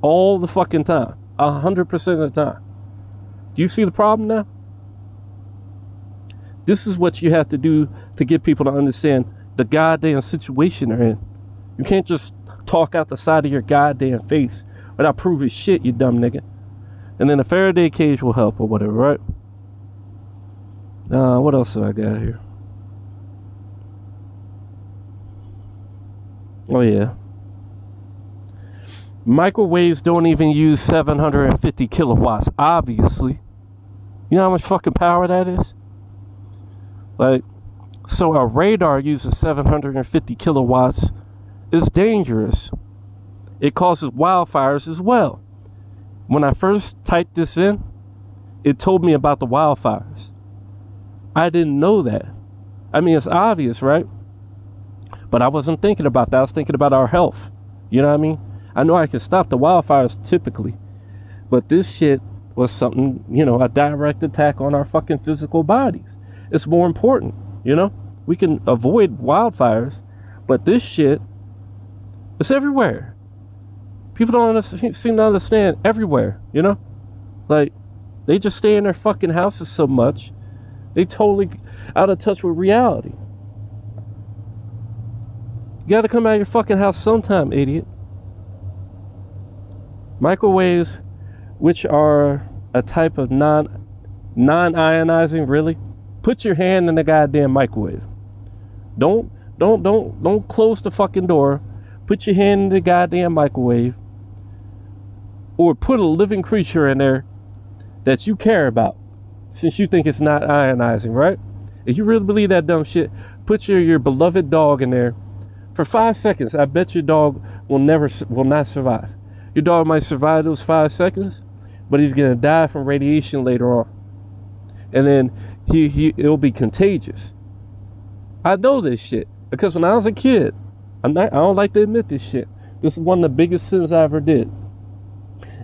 all the fucking time, 100% of the time. Do you see the problem now? This is what you have to do to get people to understand the goddamn situation they're in. You can't just talk out the side of your goddamn face without proving shit, you dumb nigga. And then a Faraday cage will help or whatever, right? What else do I got here? Oh yeah. Microwaves don't even use 750 kilowatts, obviously. You know how much fucking power that is? Like, so a radar uses 750 kilowatts. It's dangerous. It causes wildfires as well. When I first typed this in, it told me about the wildfires. I didn't know that. I mean, it's obvious, right? But I wasn't thinking about that. I was thinking about our health. You know what I mean? I know I can stop the wildfires typically, but this shit was something, you know, a direct attack on our fucking physical bodies. It's more important, you know? We can avoid wildfires, but this shit, it's everywhere. People don't seem to understand everywhere, you know? Like, they just stay in their fucking houses so much, they totally out of touch with reality. You gotta come out of your fucking house sometime, idiot. Microwaves, which are a type of non-ionizing, really. Put your hand in the goddamn microwave. Don't close the fucking door. Put your hand in the goddamn microwave. Or put a living creature in there that you care about, since you think it's not ionizing, right? If you really believe that dumb shit, put your beloved dog in there for 5 seconds. I bet your dog will not survive. Your dog might survive those 5 seconds, but he's gonna die from radiation later on, and then it'll be contagious. I know this shit because when I was a kid, I don't like to admit this shit. This is one of the biggest sins I ever did.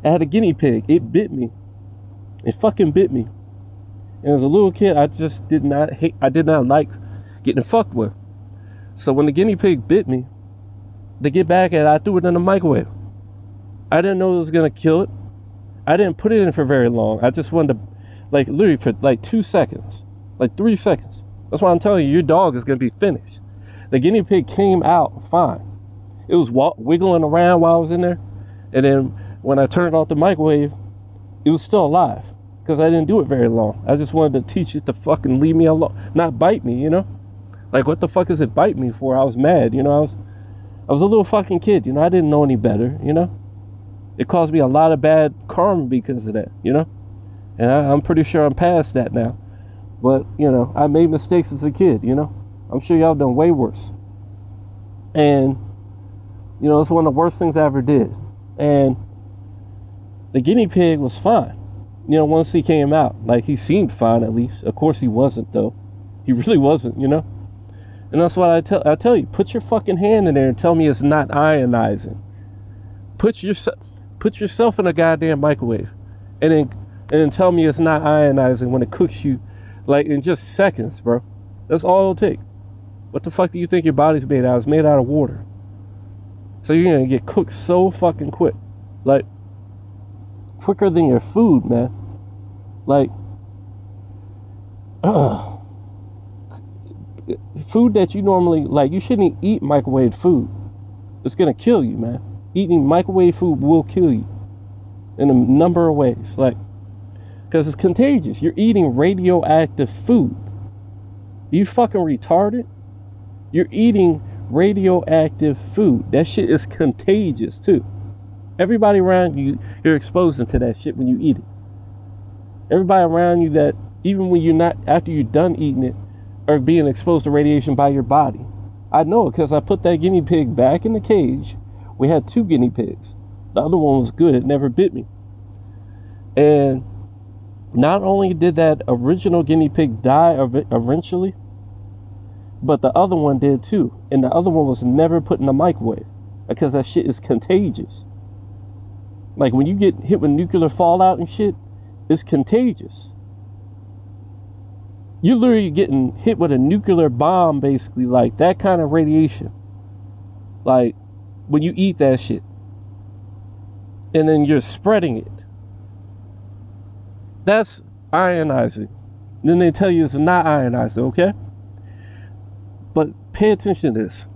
I had a guinea pig. It bit me. It fucking bit me. And as a little kid, I just did not like getting fucked with. So when the guinea pig bit me, to get back at it, I threw it in the microwave. I didn't know it was gonna kill it. I didn't put it in for very long. I just wanted to, like, literally for like 2 seconds, like 3 seconds. That's why I'm telling you, your dog is gonna be finished. The guinea pig came out fine. It was wiggling around while I was in there, and then when I turned off the microwave, it was still alive because I didn't do it very long. I just wanted to teach it to fucking leave me alone, not bite me, you know? Like, what the fuck is it bite me for? I was mad, you know? I was a little fucking kid, you know? I didn't know any better, you know? It caused me a lot of bad karma because of that, you know? And I'm pretty sure I'm past that now. But, you know, I made mistakes as a kid, you know? I'm sure y'all done way worse. And, you know, it's one of the worst things I ever did. And the guinea pig was fine. You know, once he came out, like, he seemed fine at least. Of course he wasn't, though. He really wasn't, you know? And that's what I tell you. Put your fucking hand in there and tell me it's not ionizing. Put yourself in a goddamn microwave, and then tell me it's not ionizing when it cooks you, like, in just seconds, bro. That's all it'll take. What the fuck do you think your body's made out of? It's made out of water. So you're gonna get cooked so fucking quick, like quicker than your food, man. Like, food that you normally like. You shouldn't eat microwave food. It's gonna kill you, man. Eating microwave food will kill you in a number of ways, like, because it's contagious. You're eating radioactive food. You fucking retarded? You're eating radioactive food. That shit is contagious too. Everybody around you, you're exposing to that shit when you eat it. Everybody around you that, even when you're not, after you're done eating it, are being exposed to radiation by your body. I know it because I put that guinea pig back in the cage. We had 2 guinea pigs. The other one was good. It never bit me. And not only did that original guinea pig die eventually, but the other one did too. And the other one was never put in the microwave because that shit is contagious. Like, when you get hit with nuclear fallout and shit, it's contagious. You're literally getting hit with a nuclear bomb, basically, like that kind of radiation. Like, when you eat that shit. And then you're spreading it. That's ionizing. Then they tell you it's not ionizing, okay? But pay attention to this.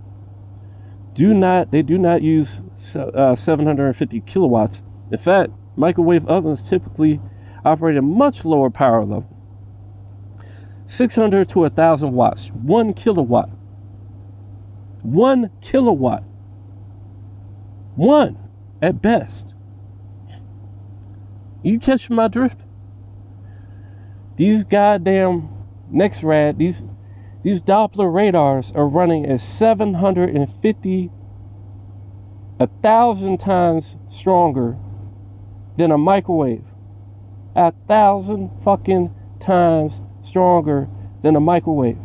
They do not use 750 kilowatts. In fact, microwave ovens typically operate at a much lower power level. 600 to 1,000 watts. 1 kilowatt. 1 kilowatt. 1 at best. You catch my drift? These goddamn NEXRAD, these Doppler radars are running at 750, 1,000 times stronger than a microwave. 1,000 fucking times stronger than a microwave.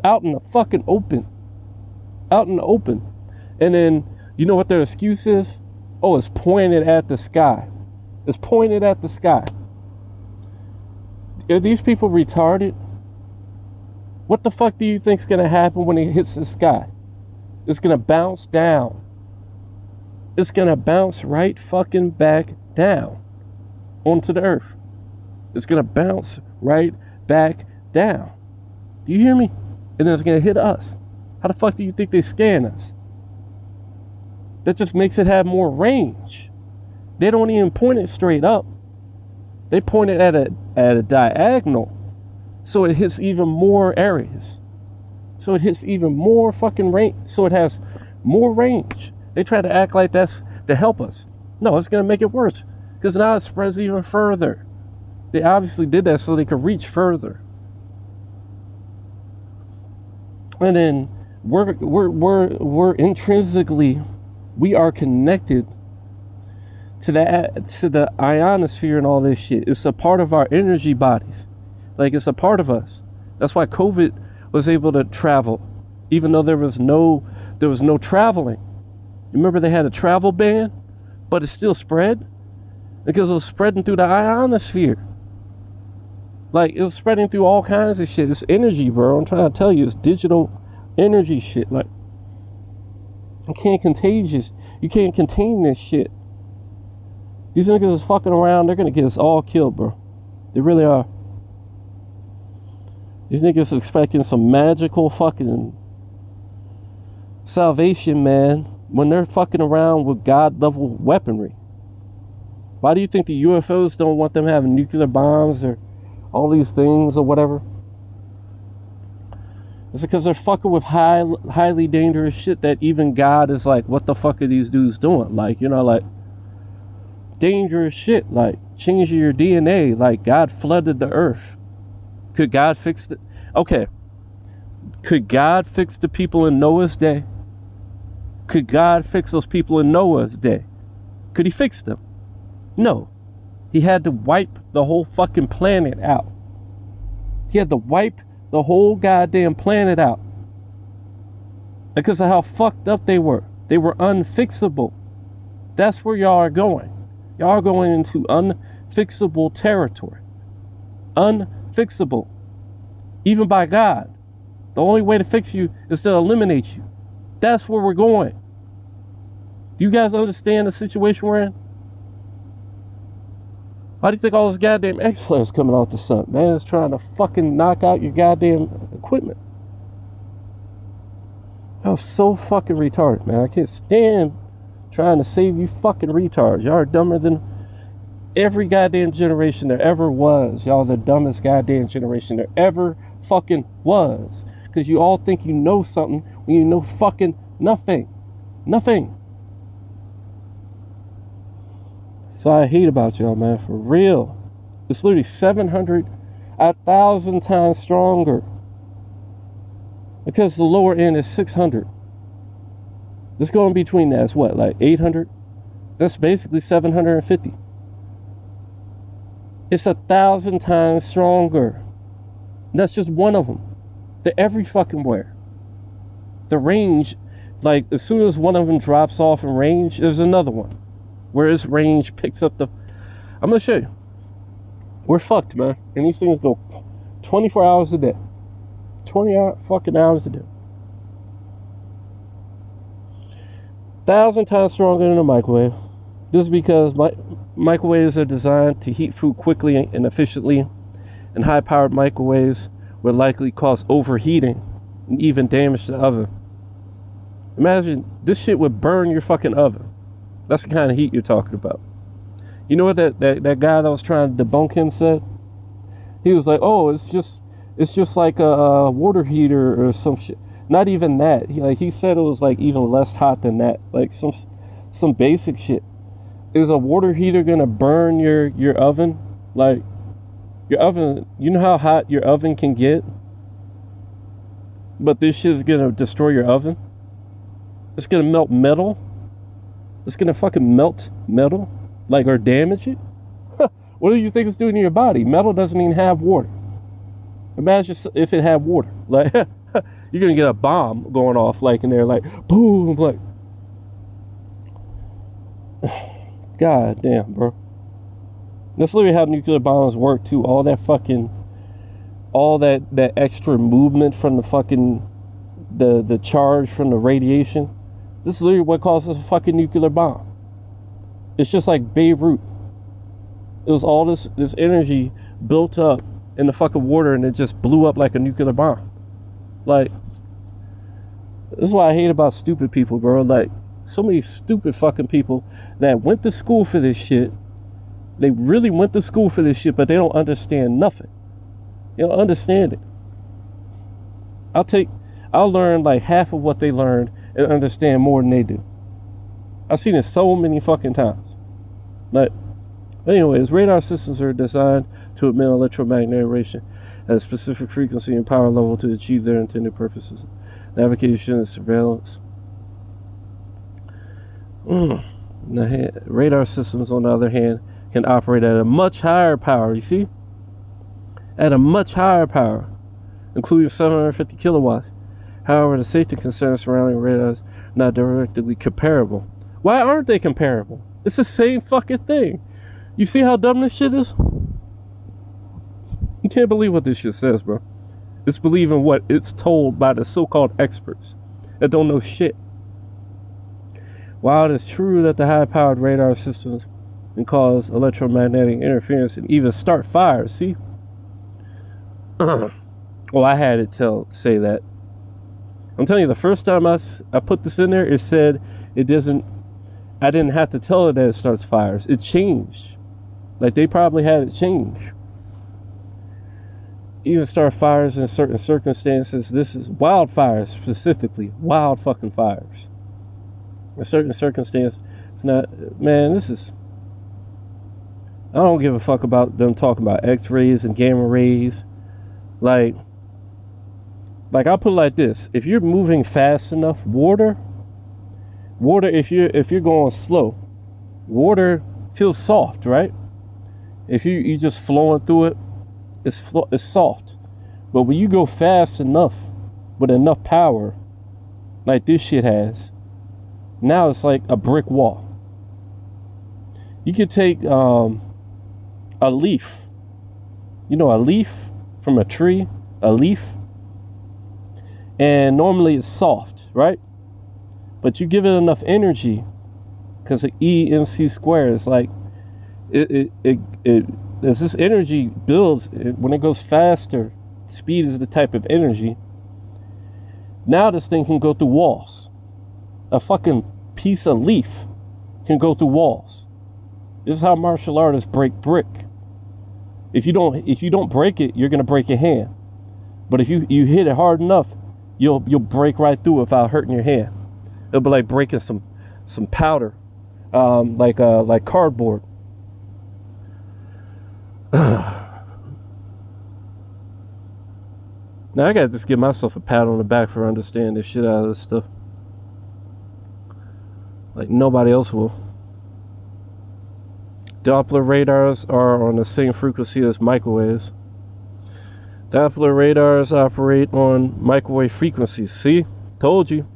Out in the fucking open. Out in the open. And then, you know what their excuse is? Oh, it's pointed at the sky. It's pointed at the sky. Are these people retarded? What the fuck do you think's gonna happen when it hits the sky? It's gonna bounce down. It's gonna bounce right fucking back down onto the earth. It's gonna bounce right back down. Do you hear me? And then it's gonna hit us. How the fuck do you think they scan us? That just makes it have more range. They don't even point it straight up. They point it at a diagonal, so it hits even more areas. So it hits even more fucking range. So it has more range. They try to act like that's to help us. No, it's gonna make it worse, because now it spreads even further. They obviously did that so they could reach further. And then we're intrinsically, we are connected to the ionosphere and all this shit. It's a part of our energy bodies. Like, it's a part of us. That's why COVID was able to travel, even though there was no traveling. Remember, they had a travel ban, but it still spread because it was spreading through the ionosphere. Like, it was spreading through all kinds of shit. It's energy, bro. I'm trying to tell you, it's digital energy shit. Like, you can't contain this shit. These niggas is fucking around. They're gonna get us all killed, bro. They really are. These niggas expecting some magical fucking salvation, man, when they're fucking around with God-level weaponry. Why do you think the UFOs don't want them having nuclear bombs or all these things or whatever? It's because they're fucking with highly dangerous shit that even God is like, what the fuck are these dudes doing? Like, you know, like, dangerous shit, like changing your DNA, like God flooded the earth. Could God fix it? Okay. Could God fix the people in Noah's day? Could God fix those people in Noah's day? Could he fix them? No. He had to wipe the whole fucking planet out. He had to wipe the whole goddamn planet out because of how fucked up they were. They were unfixable. That's where y'all are going. Y'all are going into unfixable territory. Unfixable. Even by God. The only way to fix you is to eliminate you. That's where we're going. Do you guys understand the situation we're in? Why do you think all those goddamn X-flares coming off the sun? Man, it's trying to fucking knock out your goddamn equipment. I was so fucking retarded, man. I can't stand trying to save you fucking retards. Y'all are dumber than every goddamn generation there ever was. Y'all are the dumbest goddamn generation there ever fucking was. Because you all think you know something when you know fucking nothing. Nothing. So I hate about y'all, man, for real. It's literally 700, 1,000 times stronger. Because the lower end is 600. This going between that is what, like 800? That's basically 750. It's 1,000 times stronger. And that's just one of them. They're every fucking where. The range, like as soon as one of them drops off in range, there's another one. Where its range picks up the... I'm gonna show you. We're fucked, man. And these things go 24 hours a day. 20 fucking hours a day. 1,000 times stronger than a microwave. This is because microwaves are designed to heat food quickly and efficiently, and high-powered microwaves would likely cause overheating and even damage the oven. Imagine this shit would burn your fucking oven. That's the kind of heat you're talking about. You know what that guy that was trying to debunk him said? He was like, oh, it's It's just like a water heater or some shit. Not even that. He said it was like even less hot than that. Like some basic shit. Is a water heater gonna burn your oven? Like your oven, you know how hot your oven can get? But this shit is gonna destroy your oven? It's gonna melt metal? It's gonna fucking melt metal? Like, or damage it? What do you think it's doing to your body? Metal doesn't even have water. Imagine if it had water. Like, you're gonna get a bomb going off, like, in there, like, boom, like. God damn, bro. That's literally how nuclear bombs work, too. All that extra movement from the fucking, the charge from the radiation. This is literally what causes a fucking nuclear bomb. It's just like Beirut. It was all this energy built up in the fucking water, and it just blew up like a nuclear bomb. Like, this is what I hate about stupid people, bro. Like, so many stupid fucking people that went to school for this shit. They really went to school for this shit, but they don't understand nothing. They don't understand it. I'll learn like half of what they learned and understand more than they do. I've seen it so many fucking times. But anyways, radar systems are designed to emit electromagnetic radiation at a specific frequency and power level to achieve their intended purposes. Navigation and surveillance. Radar systems, on the other hand, can operate at a much higher power, you see? At a much higher power, including 750 kilowatts. However, the safety concerns surrounding radars are not directly comparable. Why aren't they comparable? It's the same fucking thing. You see how dumb this shit is? You can't believe what this shit says, bro. It's believing what it's told by the so-called experts that don't know shit. While it is true that the high-powered radar systems can cause electromagnetic interference and even start fires, see? Well, I had it say that. I'm telling you, the first time I put this in there, it said it doesn't. I didn't have to tell it that it starts fires. It changed. Like, they probably had it change. Even start fires in certain circumstances. This is wildfires specifically. Wild fucking fires. In certain circumstances, it's not. Man, this is. I don't give a fuck about them talking about X-rays and gamma rays. Like I'll put it like this: if you're moving fast enough, water, if you're going slow, water feels soft, right? If you just flowing through it, it's soft. But when you go fast enough with enough power, like this shit has, now it's like a brick wall. You could take a leaf, a leaf from a tree, a leaf. And normally it's soft, right? But you give it enough energy, because the EMC squared is like, as this energy builds, when it goes faster, speed is the type of energy. Now this thing can go through walls. A fucking piece of leaf can go through walls. This is how martial artists break brick. If you don't break it, you're gonna break your hand. But if you hit it hard enough, you'll break right through it without hurting your hand. It'll be like breaking some powder, like cardboard. Now I gotta just give myself a pat on the back for understanding this shit out of this stuff. Like nobody else will. Doppler radars are on the same frequency as microwaves. Doppler radars operate on microwave frequencies. See? Told you.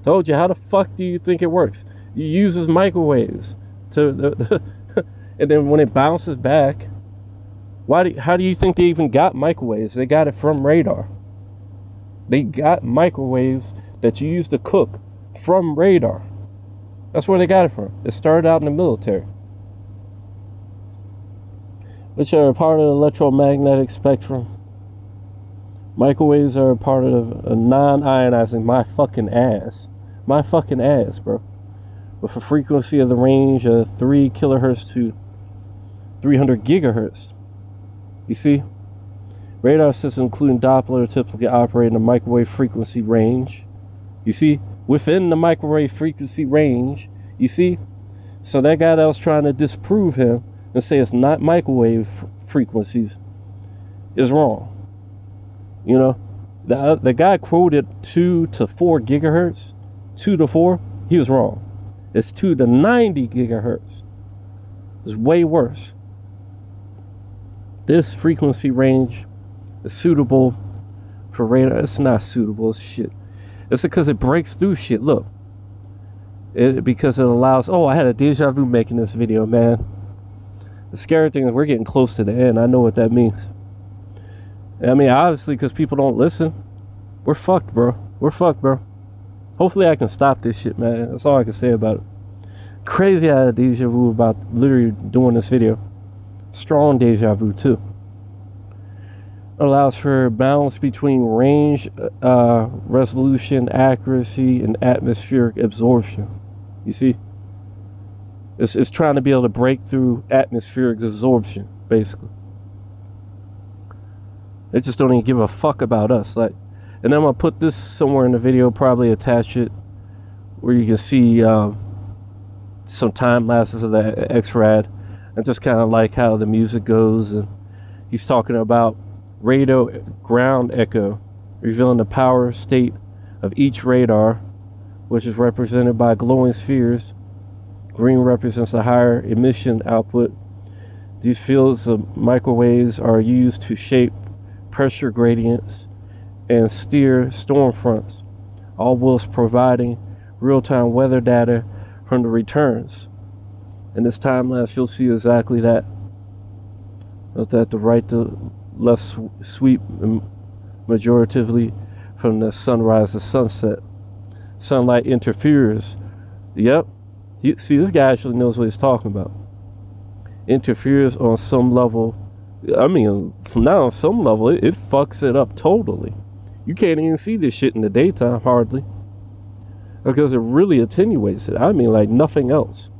How the fuck do you think it works? It uses microwaves to, and then when it bounces back, how do you think they even got microwaves? They got it from radar. They got microwaves that you use to cook from radar. That's where they got it from. It started out in the military, which are a part of the electromagnetic spectrum. Microwaves are a part of a non-ionizing my fucking ass, bro. With a frequency of the range of 3 kilohertz to 300 gigahertz. You see? Radar systems, including Doppler, typically operate in the microwave frequency range. You see, within the microwave frequency range, you see? So that guy that was trying to disprove him and say it's not microwave frequencies is wrong. You know, the guy quoted 2 to 4 gigahertz, 2 to 4, he was wrong. It's 2 to 90 gigahertz. It's way worse. This frequency range is suitable for radar. It's not suitable as shit. It's because it breaks through shit. Look. Because it allows... Oh, I had a deja vu making this video, man. The scary thing is we're getting close to the end. I know what that means. I mean, obviously, because people don't listen. We're fucked, bro. We're fucked, bro. Hopefully I can stop this shit, man. That's all I can say about it. Crazy I had a deja vu about literally doing this video. Strong deja vu, too. Allows for balance between range, resolution, accuracy, and atmospheric absorption. You see? It's trying to be able to break through atmospheric absorption, basically. They just don't even give a fuck about us. Like, and I'm gonna put this somewhere in the video, probably attach it where you can see some time lapses of the X-Rad, and just kind of like how the music goes. And he's talking about radio ground echo, revealing the power state of each radar, which is represented by glowing spheres. Green represents the higher emission output. These fields of microwaves are used to shape pressure gradients and steer storm fronts, all whilst providing real-time weather data from the returns. In this time lapse, you'll see exactly that. Note that the right to left sweep majoratively from the sunrise to sunset. Sunlight interferes. Yep. See, this guy actually knows what he's talking about. Interferes on some level. I mean, not on some level. It fucks it up totally. You can't even see this shit in the daytime, hardly. Because it really attenuates it. I mean, like nothing else.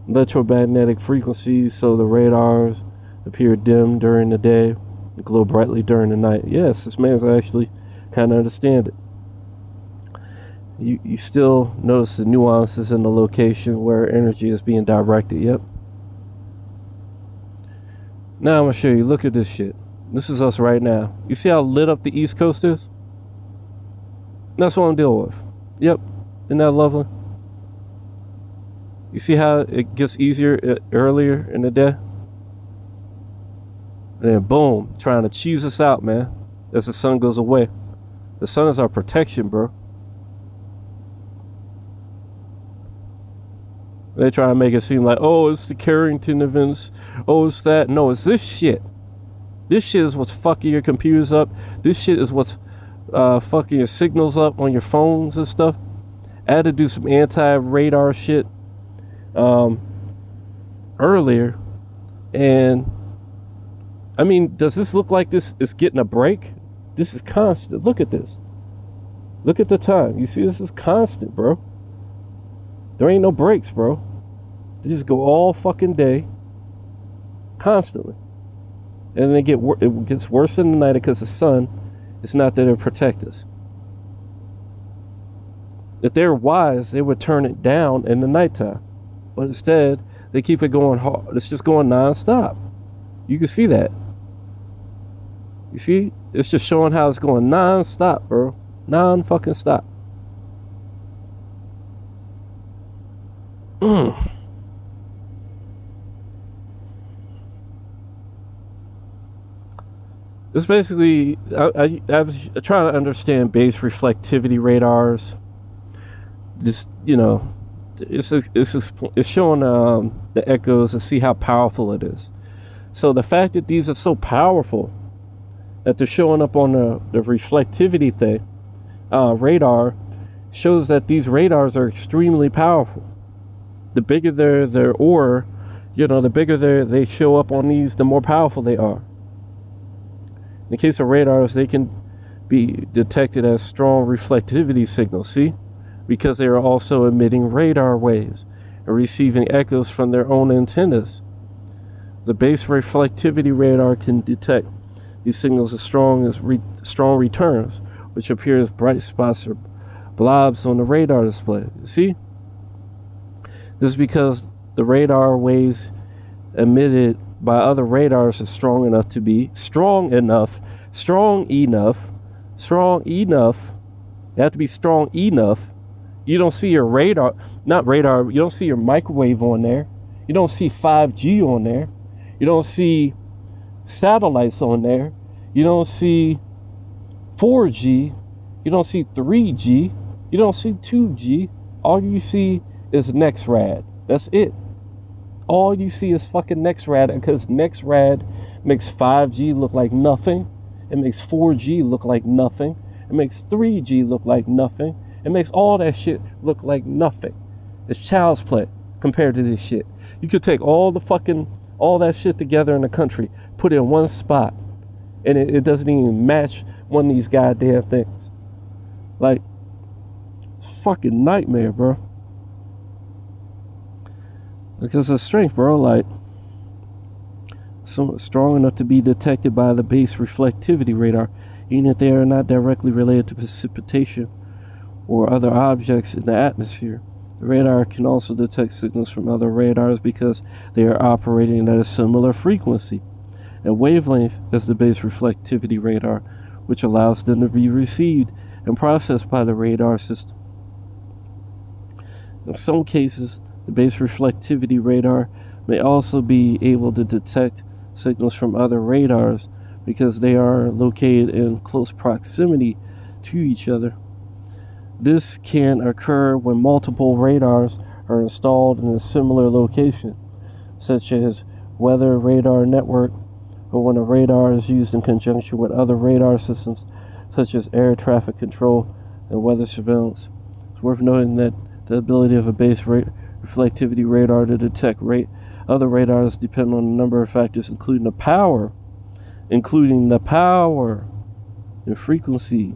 Electromagnetic frequencies, so the radars appear dim during the day, glow brightly during the night. Yes, this man's actually kind of understand it. You still notice the nuances in the location where energy is being directed. Yep. Now I'm going to show you. Look at this shit. This is us right now. You see how lit up the East Coast is? That's what I'm dealing with. Yep. Isn't that lovely? You see how it gets easier earlier in the day? And then boom, trying to cheese us out, man, as the sun goes away. The sun is our protection, bro. They try to make it seem like, oh, it's the Carrington events. Oh, it's that. No, it's this shit. This shit is what's fucking your computers up. This shit is what's fucking your signals up on your phones and stuff. I had to do some anti-radar shit earlier. And, I mean, does this look like this is getting a break? This is constant. Look at this. Look at the time. You see, this is constant, bro. There ain't no breaks, bro. They just go all fucking day, constantly. And then it gets worse in the night because the sun is not there to protect us. If they're wise, they would turn it down in the nighttime. But instead, they keep it going hard. It's just going non-stop. You can see that. You see? It's just showing how it's going non-stop, bro. Non-fucking stop. It's basically, I was trying to understand base reflectivity radars. Just, you know, it's showing the echoes to see how powerful it is. So the fact that these are so powerful that they're showing up on the reflectivity thing, radar, shows that these radars are extremely powerful. The bigger their ore, you know, the bigger they show up on these, the more powerful they are. In the case of radars, they can be detected as strong reflectivity signals, see? Because they are also emitting radar waves and receiving echoes from their own antennas. The base reflectivity radar can detect These signals are strong returns, which appear as bright spots or blobs on the radar display. See? This is because the radar waves emitted by other radars is strong enough. They have to be strong enough. You don't see your you don't see your microwave on there. You don't see 5G on there. You don't see satellites on there. You don't see 4G. You don't see 3G. You don't see 2G. All you see is NextRad. That's it. All you see is fucking NextRad, because NextRad makes 5G look like nothing. It makes 4G look like nothing. It makes 3G look like nothing. It makes all that shit look like nothing. It's child's play compared to this shit. You could take all that shit together in the country, put it in one spot, and it doesn't even match one of these goddamn things. Like, fucking nightmare, bro. Because of strength, bro, like, somewhat strong enough to be detected by the base reflectivity radar, even if they are not directly related to precipitation or other objects in the atmosphere. The radar can also detect signals from other radars because they are operating at a similar frequency and wavelength as the base reflectivity radar, which allows them to be received and processed by the radar system. In some cases, the base reflectivity radar may also be able to detect signals from other radars because they are located in close proximity to each other. This can occur when multiple radars are installed in a similar location, such as weather radar network, or when a radar is used in conjunction with other radar systems, such as air traffic control and weather surveillance. It's worth noting that the ability of a base reflectivity radar to detect other radars depend on a number of factors, including the power and frequency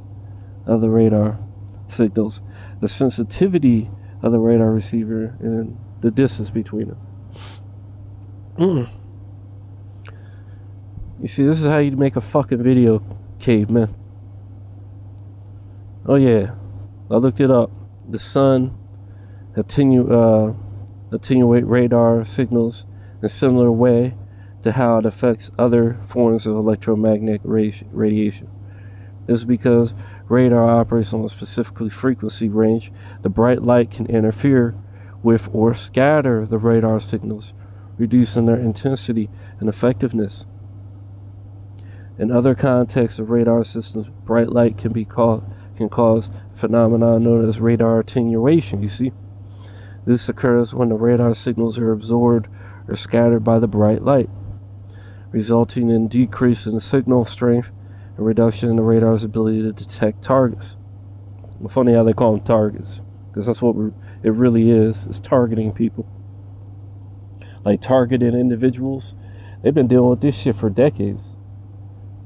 of the radar signals, the sensitivity of the radar receiver, and the distance between them. You see, this is how you make a fucking video, caveman. Oh yeah, I looked it up. The sun attenuate radar signals in a similar way to how it affects other forms of electromagnetic radiation. This is because radar operates on a specific frequency range. The bright light can interfere with or scatter the radar signals, reducing their intensity and effectiveness. In other contexts of radar systems, bright light can cause a phenomenon known as radar attenuation. You see, this occurs when the radar signals are absorbed or scattered by the bright light, resulting in decrease in the signal strength and reduction in the radar's ability to detect targets. Funny how they call them targets, because that's what it really is. It's targeting people, like targeted individuals. They've been dealing with this shit for decades.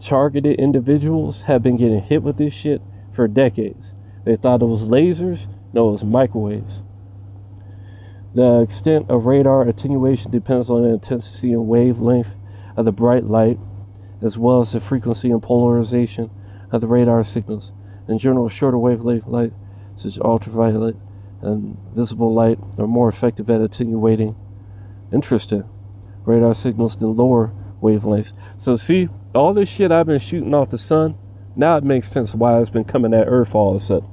Targeted individuals have been getting hit with this shit for decades. They thought it was lasers. No, it was microwaves. The extent of radar attenuation depends on the intensity and wavelength of the bright light, as well as the frequency and polarization of the radar signals. In general, shorter wavelength light, such as ultraviolet and visible light, are more effective at attenuating radar signals than lower wavelengths. So see, all this shit I've been shooting off the sun, now it makes sense why it's been coming at Earth all of a sudden.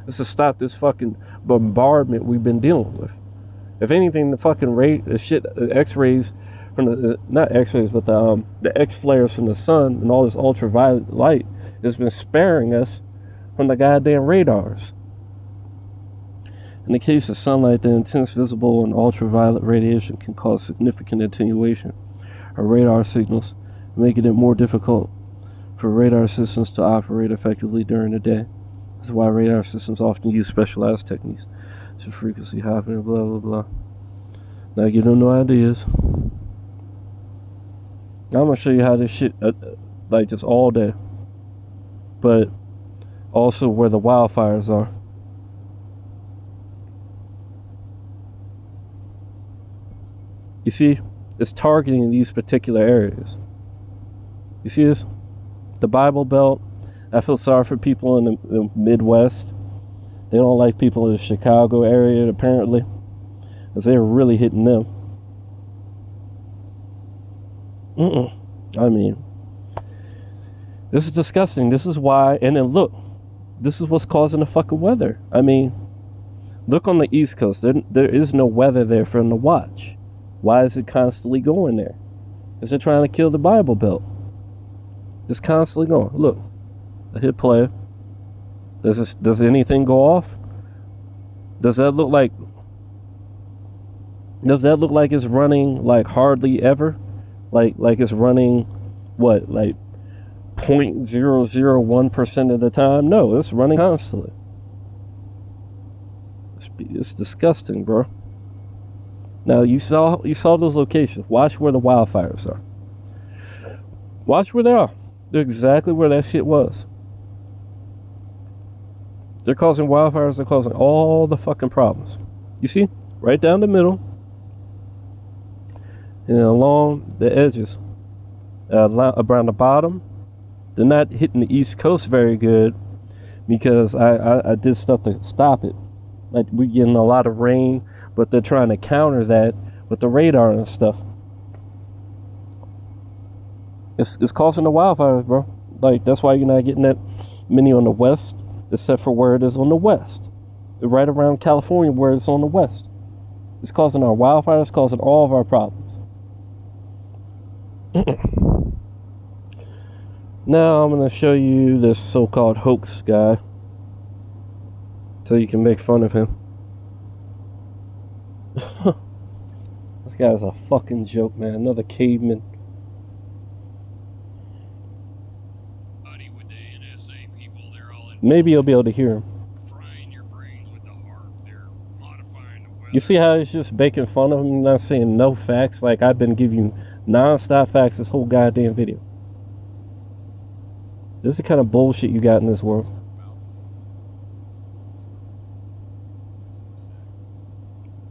It's to stop this fucking bombardment we've been dealing with. If anything, the fucking X-rays from not X-rays, but the X-flares from the sun and all this ultraviolet light has been sparing us from the goddamn radars. In the case of sunlight, the intense visible and ultraviolet radiation can cause significant attenuation of radar signals, making it more difficult for radar systems to operate effectively during the day. That's why radar systems often use specialized techniques, such as frequency hopping, blah blah blah. Now you don't know ideas. Now I'm gonna show you how this shit, like just all day, but also where the wildfires are. You see, it's targeting these particular areas. You see this? the Bible Belt. I feel sorry for people in the Midwest. They don't like people in the Chicago area, apparently, because they're really hitting them. I mean, this is disgusting. This is why, and then look, this is what's causing the fucking weather. I mean, look on the East Coast. There is no weather there for them to watch. Why is it constantly going there? Because they're trying to kill the Bible Belt. Just constantly going. Look, I hit play. Does anything go off? Does that look like it's running like hardly ever? Like it's running what, like 0.001% of the time? No, it's running constantly. It's disgusting, bro. Now you saw those locations. Watch where the wildfires are. Watch where they are. They're exactly where that shit was. They're causing wildfires. They're causing all the fucking problems. You see? Right down the middle. And along the edges. Around the bottom. They're not hitting the East Coast very good. Because I did stuff to stop it. Like, we're getting a lot of rain. But they're trying to counter that with the radar and stuff. It's causing the wildfires, bro. Like, that's why you're not getting that many on the west. Except for where it is on the west. Right around California where it's on the west. It's causing our wildfires, causing all of our problems. Now I'm going to show you this so-called hoax guy. So you can make fun of him. This guy's a fucking joke, man. Another caveman. Maybe you'll be able to hear him. You see how he's just making fun of him, not saying no facts? Like, I've been giving you non-stop facts this whole goddamn video. This is the kind of bullshit you got in this world.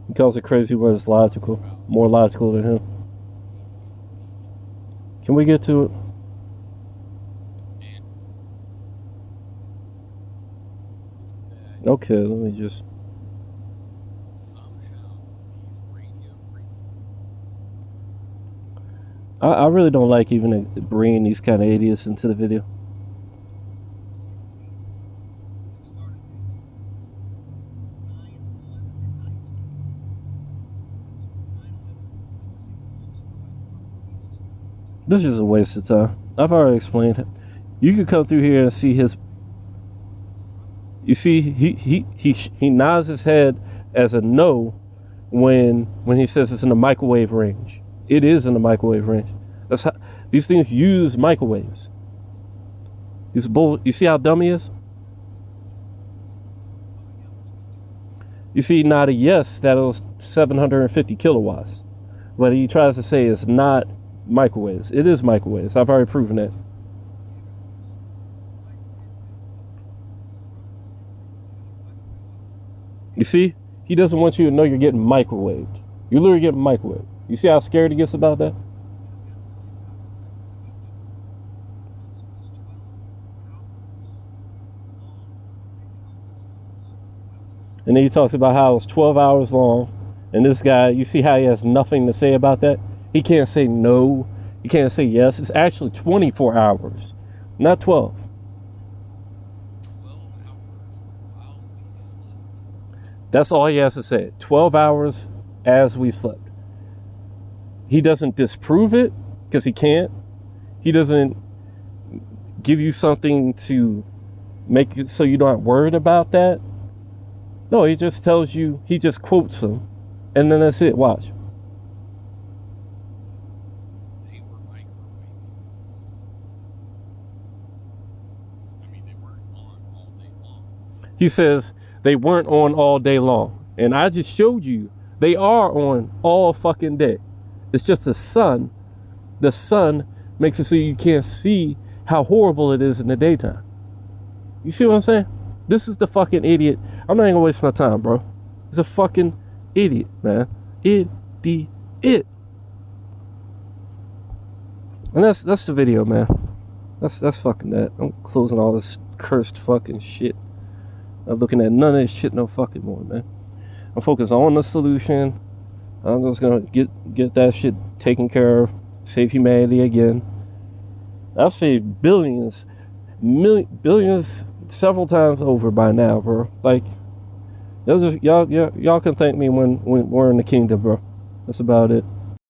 He calls it crazy, but it's logical. More logical than him. Can we get to it? Okay, let me just... I really don't like even bringing these kind of idiots into the video. This is a waste of time. I've already explained it. You could come through here and see his... You see, he nods his head as a no when he says it's in the microwave range. It is in the microwave range. That's how these things use microwaves. You see how dumb he is? You see, not a yes that it was 750 kilowatts, but he tries to say it's not microwaves. It is microwaves. I've already proven that. You see, he doesn't want you to know you're getting microwaved. You're literally getting microwaved. You see how scared he gets about that? And then he talks about how it's 12 hours long. And this guy, you see how he has nothing to say about that? He can't say no. He can't say yes. It's actually 24 hours, not 12. 12 hours while we slept. That's all he has to say. 12 hours as we slept. He doesn't disprove it because he can't. He doesn't give you something to make it so you're not worried about that. No, he just tells you, he just quotes them. And then that's it. Watch. They were microwaving us. I mean, they weren't on all day long. He says they weren't on all day long. And I just showed you they are on all fucking day. It's just the sun. The sun makes it so you can't see how horrible it is in the daytime. You see what I'm saying? This is the fucking idiot. I'm not even gonna waste my time, bro. He's a fucking idiot, man. Idiot. And that's the video, man. That's fucking that. I'm closing all this cursed fucking shit. Not looking at none of this shit no fucking more, man. I'm focused on the solution. I'm just gonna get that shit taken care of. Save humanity again. I've saved billions, billions several times over by now, bro. Like, y'all can thank me when we're in the kingdom, bro. That's about it.